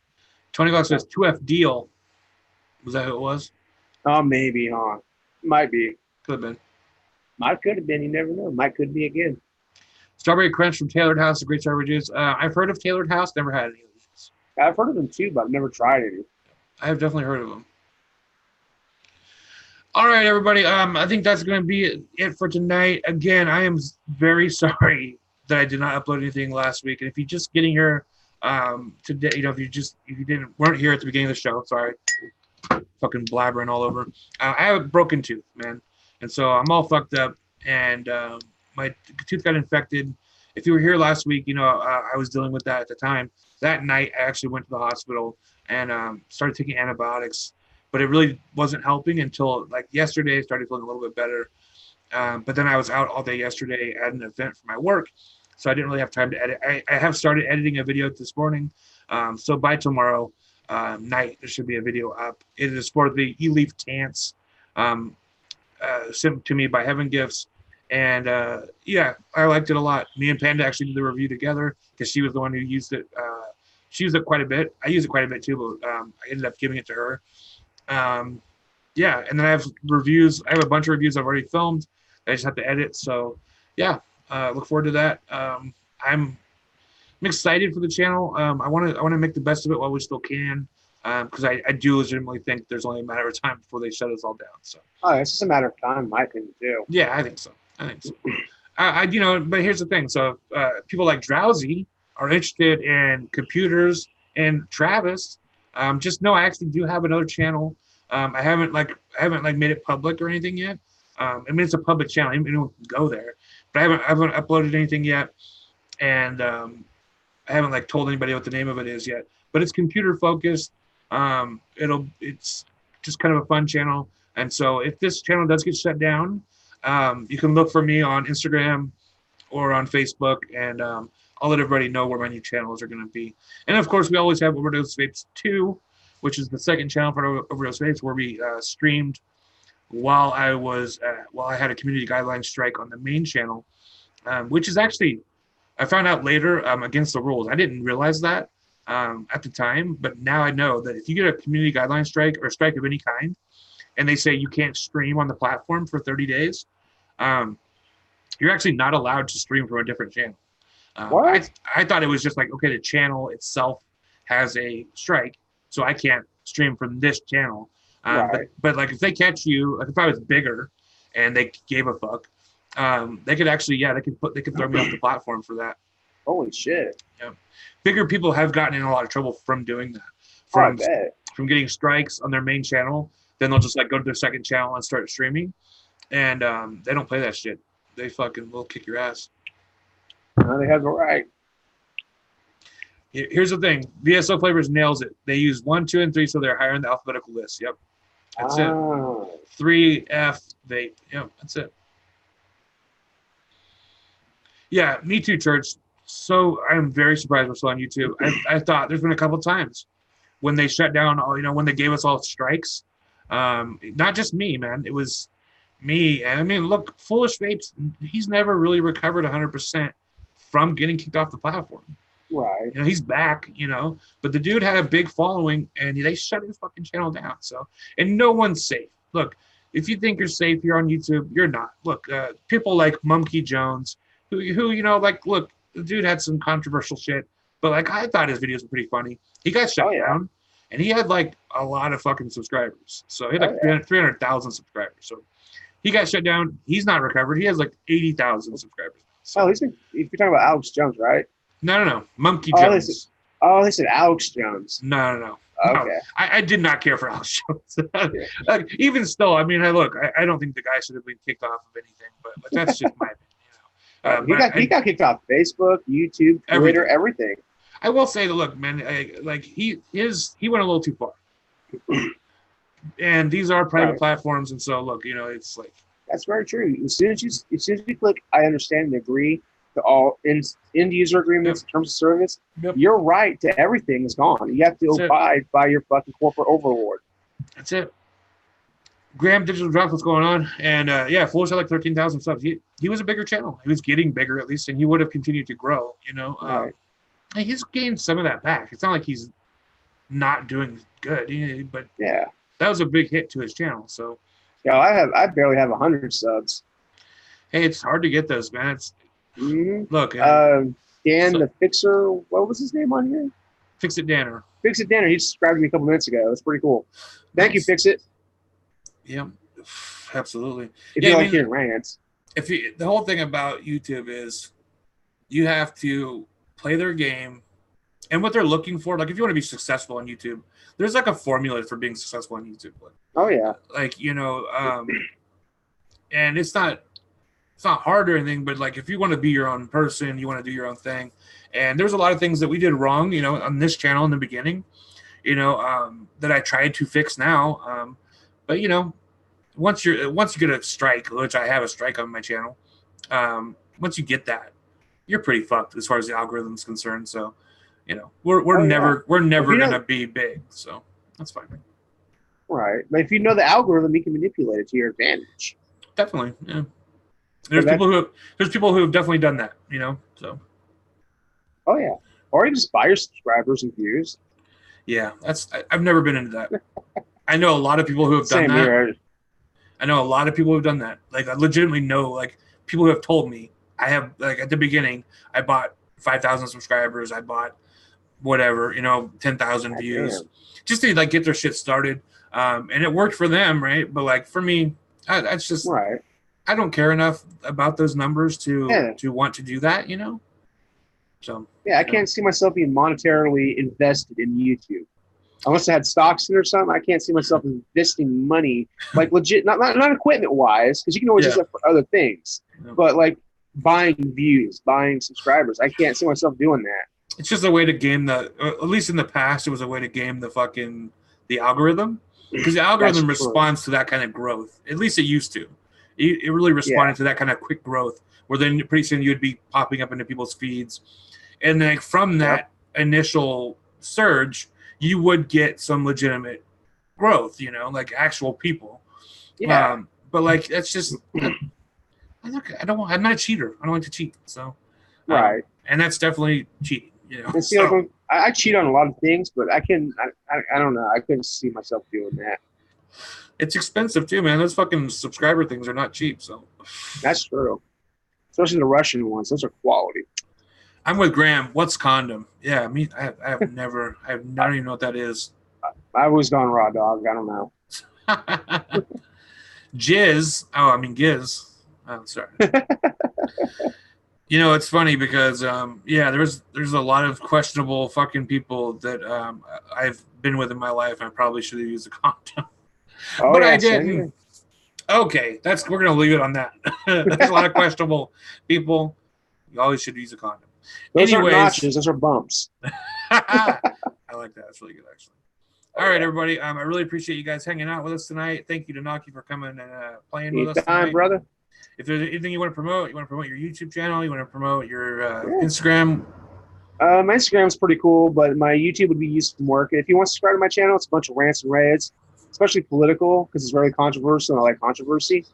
$20 says 2F deal. Was that who it was? Oh, maybe, huh? Might be. Could have been. Might could have been. You never know. Might could be again. Strawberry Crunch from Tailored House, a great strawberry juice. I've heard of Tailored House, never had any of these. I've heard of them too, but I've never tried any. I have definitely heard of them. All right, everybody. I think that's going to be it for tonight. Again, I am very sorry that I did not upload anything last week. And if you're just getting here today, you know, if you weren't here at the beginning of the show, sorry, fucking blabbering all over. I have a broken tooth, man, and so I'm all fucked up, and my tooth got infected. If you were here last week, you know I was dealing with that at the time. That night, I actually went to the hospital and started taking antibiotics, but it really wasn't helping until like yesterday. I started feeling a little bit better, but then I was out all day yesterday at an event for my work, so I didn't really have time to edit. I have started editing a video this morning, so by tomorrow night there should be a video up. It is for the E-Leaf Tance, sent to me by Heaven Gifts, and yeah, I liked it a lot. Me and Panda actually did the review together because she was the one who used it. She used it quite a bit. I use it quite a bit too, but I ended up giving it to her. Yeah, and then I have reviews. I have a bunch of reviews I've already filmed. I just have to edit. So yeah, look forward to that. I'm excited for the channel. I want to make the best of it while we still can, because I do legitimately think there's only a matter of time before they shut us all down. So it's just a matter of time, in my opinion, too. yeah, I think so. You know, but here's the thing. So people like Drowsy are interested in computers, and Travis, just know I actually do have another channel. I haven't made it public or anything yet. I mean, it's a public channel. Anyone can go there, but I haven't uploaded anything yet, and I haven't like told anybody what the name of it is yet. But it's computer focused. It's just kind of a fun channel. And so if this channel does get shut down, you can look for me on Instagram or on Facebook, and I'll let everybody know where my new channels are going to be. And of course, we always have Overdose Vapes 2, which is the second channel for Overdose Vapes, where we streamed while I had a community guideline strike on the main channel, which is actually, I found out later, against the rules. I didn't realize that at the time, but now I know that if you get a community guideline strike or strike of any kind, and they say you can't stream on the platform for 30 days, you're actually not allowed to stream from a different channel. What? I thought it was just like, okay, the channel itself has a strike, so I can't stream from this channel. Right. But like if they catch you, like if I was bigger and they gave a fuck, they could actually, yeah, they could throw me off the platform for that. Holy shit. Yeah. Bigger people have gotten in a lot of trouble from doing that. From getting strikes on their main channel, then they'll just like go to their second channel and start streaming, and they don't play that shit. They fucking will kick your ass. No, they have the right. Here's the thing: VSO Flavors nails it. They use 1, 2, and 3, so they're higher in the alphabetical list. Yep, that's it. 3F vape. Yep, that's it. Yeah, me too, Church. So I'm very surprised we're still on YouTube. I thought there's been a couple times when they shut down, when they gave us all strikes. Not just me, man. It was me. And I mean, look, Foolish Vapes, he's never really recovered 100% from getting kicked off the platform. Right. He's back, but the dude had a big following, and they shut his fucking channel down. So, and no one's safe. Look, if you think you're safe here on YouTube, you're not. Look, people like Mumkey Jones, who look, the dude had some controversial shit, but like I thought his videos were pretty funny. He got shut down, and he had like a lot of fucking subscribers. So he had like 300,000 subscribers. So he got shut down. He's not recovered. He has like 80,000 subscribers. So, you're talking about Alex Jones, right? No. Mumkey Jones. They said Alex Jones. No. Okay. I did not care for Alex Jones. Yeah. Like, even still, I mean, I don't think the guy should have been kicked off of anything, but that's just my opinion. He got kicked off Facebook, YouTube, Twitter, everything. I will say that, look, man, he went a little too far. And these are private platforms, and so look, it's like, that's very true. As soon as you click, I understand and agree to all end user agreements in terms of service. Yep. Your right to everything is gone. You have to abide by your fucking corporate overlord. That's it. Graham Digital Drops, what's going on? And Foolish had like 13,000 subs. He was a bigger channel. He was getting bigger at least, and he would have continued to grow. He's gained some of that back. It's not like he's not doing good, but yeah, that was a big hit to his channel. So yeah, I barely have 100 subs. Hey, it's hard to get those, man. Look, Dan the Fixer, what was his name on here? Fix It Danner. Fix It Danner. He subscribed to me a couple minutes ago. That's pretty cool. Thank you, Fix It. Yeah, absolutely. If you like hearing rants. The whole thing about YouTube is you have to play their game and what they're looking for. Like, if you want to be successful on YouTube, there's like a formula for being successful on YouTube. Oh yeah. Like, and it's not hard or anything, but like, if you want to be your own person, you want to do your own thing. And there's a lot of things that we did wrong, on this channel in the beginning, that I tried to fix now. But once you get a strike, which I have a strike on my channel, once you get that, you're pretty fucked as far as the algorithm's concerned. So, we're never gonna be big. So that's fine. Right, but if you know the algorithm, you can manipulate it to your advantage. Definitely, yeah. There's people who have definitely done that. So. Oh yeah, or you just buy your subscribers and views. Yeah, I've never been into that. I know a lot of people who have done that. Here. I know a lot of people who have done that. Like, I legitimately know, like, people who have told me. I have, like, at the beginning, I bought 5,000 subscribers. I bought whatever, 10,000 views, just to like get their shit started. And it worked for them, right? But like for me, that's just right. I don't care enough about those numbers to want to do that, So yeah, I can't see myself being monetarily invested in YouTube. Unless I had stocks in or something, I can't see myself investing money, like legit, not equipment wise, because you can always use it for other things. But like buying views, buying subscribers, I can't see myself doing that. It's just a way to game at least in the past, it was a way to game the algorithm, because the algorithm responds to that kind of growth. At least it used to. It really responded to that kind of quick growth, where then pretty soon you'd be popping up into people's feeds, and then from that initial surge, you would get some legitimate growth, like actual people. Yeah. But like, that's just, I'm not a cheater. I don't like to cheat. So, right. And that's definitely cheating, And see, like, I cheat on a lot of things, but I don't know. I couldn't see myself doing that. It's expensive too, man. Those fucking subscriber things are not cheap. So that's true. Especially the Russian ones. Those are quality. I'm with Graham. What's condom? Yeah, I don't even know what that is. I was gone raw dog. I don't know. Jizz. Oh, I mean Giz. Oh, sorry. It's funny because there's a lot of questionable fucking people that I've been with in my life. I probably should have used a condom, but I didn't. Okay, we're gonna leave it on that. There's a lot of questionable people. You always should use a condom. Those aren't notches, those are bumps. I like that. That's really good, actually. All right, everybody. I really appreciate you guys hanging out with us tonight. Thank you to Naki for coming and playing with us tonight. Brother. If there's anything you want to promote your YouTube channel, you want to promote your Instagram. My Instagram's pretty cool, but my YouTube would be used for work. If you want to subscribe to my channel, it's a bunch of rants and raves, especially political, because it's very controversial and I like controversy.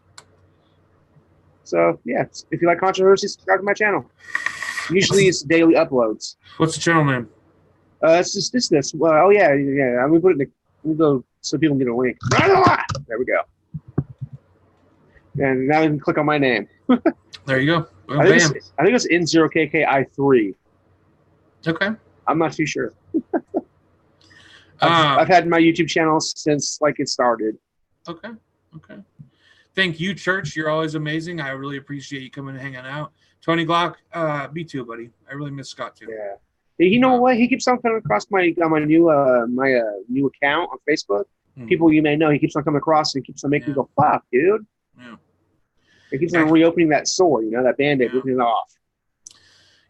So yeah, if you like controversy, subscribe to my channel. Usually it's daily uploads. What's the channel name? It's just this. Well, oh yeah. I'm gonna put it in we go so people can get a link. There we go. And now you can click on my name. There you go. Well, I think it's N0KKI3. Okay. I'm not too sure. I've had my YouTube channel since like it started. Okay. Thank you, Church. You're always amazing. I really appreciate you coming and hanging out. Tony Glock, me too, buddy. I really miss Scott too. Yeah. You know what? He keeps on coming across my new new account on Facebook. People you may know, he keeps on coming across and keeps on making me go, fuck, dude. Yeah. He keeps on reopening that sore, that Band-Aid, ripping it off.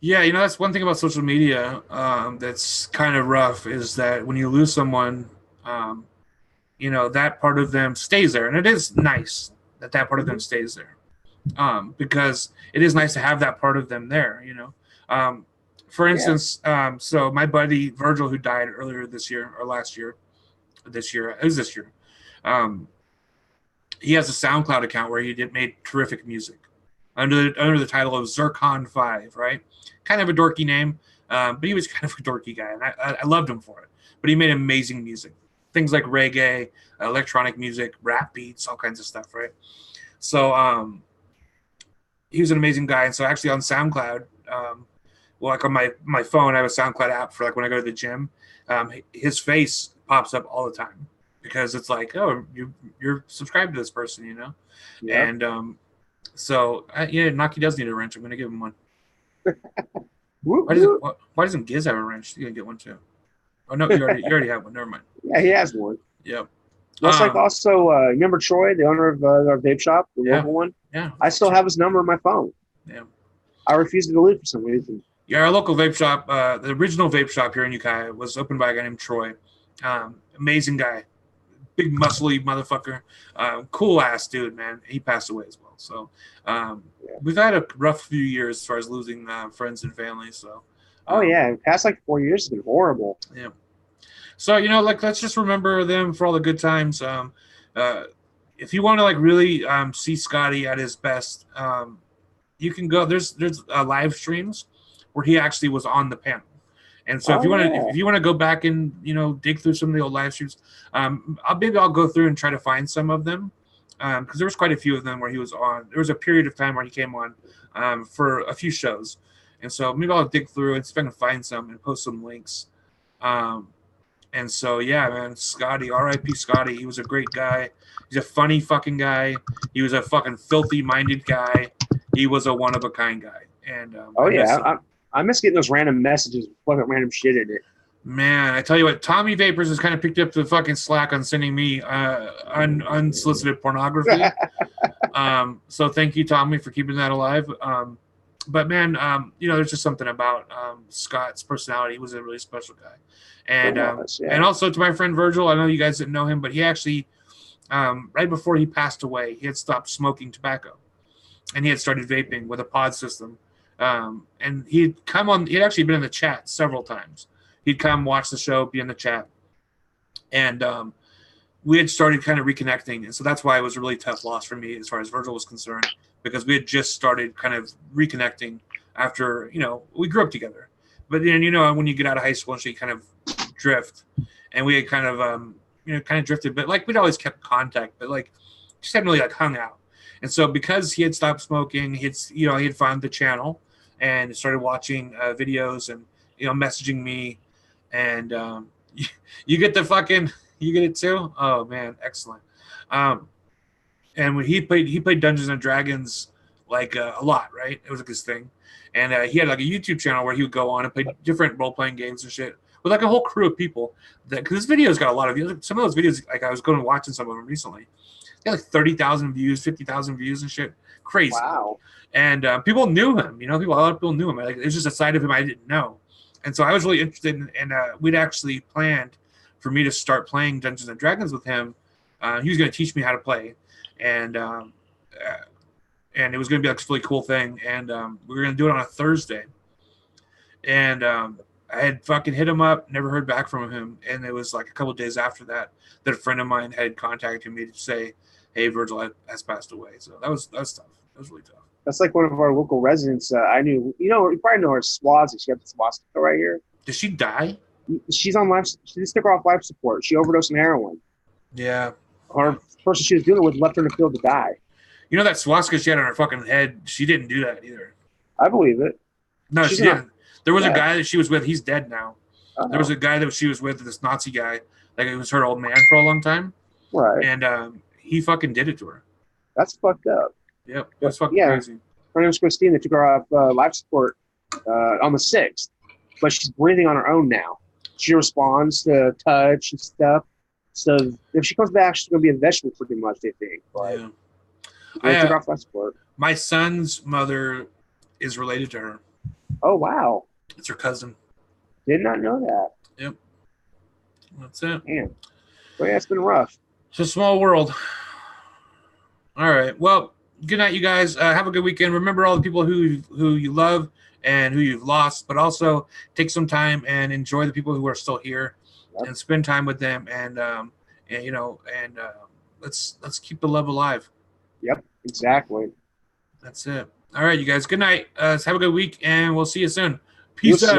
Yeah, that's one thing about social media that's kind of rough is that when you lose someone, that part of them stays there. And it is nice that part of them stays there because it is nice to have that part of them there, For instance, so my buddy Virgil, who died earlier this year or last year, it was this year. He has a SoundCloud account where he made terrific music under the title of Zircon5, right? Kind of a dorky name, but he was kind of a dorky guy, and I loved him for it. But he made amazing music, things like reggae, electronic music, rap beats, all kinds of stuff, right? So he was an amazing guy, and so actually on SoundCloud, like on my phone, I have a SoundCloud app for like when I go to the gym. His face pops up all the time because it's like, oh, you're subscribed to this person, Yeah. And so Naki does need a wrench. I'm gonna give him one. Why doesn't Giz have a wrench? You gonna get one too? Oh no, you already have one. Never mind. Yeah, he has one. Yep. That's like also remember Troy, the owner of our vape shop, the local one. Yeah. I still have his number on my phone. Yeah. I refuse to delete it for some reason. Yeah, our local vape shop, the original vape shop here in Ukiah, was opened by a guy named Troy. Amazing guy, big muscly motherfucker, cool ass dude, man. He passed away as well. So we've had a rough few years as far as losing friends and family. So past like 4 years has been horrible. Yeah. So let's just remember them for all the good times. If you want to really see Scotty at his best, you can go. There's live streams where he actually was on the panel. And so if you want to go back and dig through some of the old live streams, I'll go through and try to find some of them because there was quite a few of them where he was on. There was a period of time where he came on for a few shows, and so maybe I'll dig through and see if I can find some and post some links. And so yeah, man, Scotty, R.I.P. Scotty. He was a great guy. He's a funny fucking guy. He was a fucking filthy-minded guy. He was a one-of-a-kind guy. And I miss getting those random messages with fucking random shit in it. Man, I tell you what, Tommy Vaperz has kind of picked up the fucking slack on sending me unsolicited pornography. So thank you, Tommy, for keeping that alive. But man, there's just something about Scott's personality. He was a really special guy. And and also to my friend Virgil, I know you guys didn't know him, but he actually, right before he passed away, he had stopped smoking tobacco. And he had started vaping with a pod system. And he'd actually been in the chat several times. He'd come watch the show, be in the chat. And we had started kind of reconnecting. And so that's why it was a really tough loss for me as far as Virgil was concerned, because we had just started kind of reconnecting after, we grew up together. But then, when you get out of high school and you kind of drift. And we had kind of drifted, but we'd always kept contact, but just hadn't really hung out. And so because he had stopped smoking, he had found the channel and started watching videos and, messaging me. And you get it too? Oh, man, excellent. And when he played Dungeons and Dragons a lot, right? It was his thing. And he had a YouTube channel where he would go on and play different role-playing games and shit with a whole crew of people. Because his videos got a lot of views. Some of those videos, I was going and watching some of them recently. They had 30,000 views, 50,000 views and shit. Crazy. Wow. And people knew him. A lot of people knew him. It was just a side of him I didn't know. And so I was really interested in we'd actually planned for me to start playing Dungeons and Dragons with him. He was going to teach me how to play. And it was going to be this really cool thing. And we were going to do it on a Thursday. And I had fucking hit him up, never heard back from him. And it was a couple of days after that a friend of mine had contacted me to say, hey, Virgil has passed away. So that was tough. That was really tough. That's one of our local residents. I knew, you probably know her, Swazi. She had the swastika right here. Did she die? She's on life. She just took her off life support. She overdosed on heroin. Yeah. Her person she was dealing with left her in the field to die. That swastika she had on her fucking head, she didn't do that either. I believe it. No, she didn't. There was a guy that she was with. He's dead now. Uh-oh. There was a guy that she was with, this Nazi guy. It was her old man for a long time. Right. And he fucking did it to her. That's fucked up. Yep. It was fucking crazy. Her name was Christine. They took her off life support on the 6th. but she's breathing on her own now. She responds to touch and stuff. So if she comes back, she's going to be a vegetable pretty much, they think. But yeah. took off life support. My son's mother is related to her. Oh, wow. It's her cousin. Did not know that. Yep. That's it. Damn. Well, yeah, it's been rough. It's a small world. All right. Well, good night, you guys. Have a good weekend. Remember all the people who you love and who you've lost, but also take some time and enjoy the people who are still here, and spend time with them. And let's keep the love alive. Yep, exactly. That's it. All right, you guys. Good night. Have a good week, and we'll see you soon. Peace out.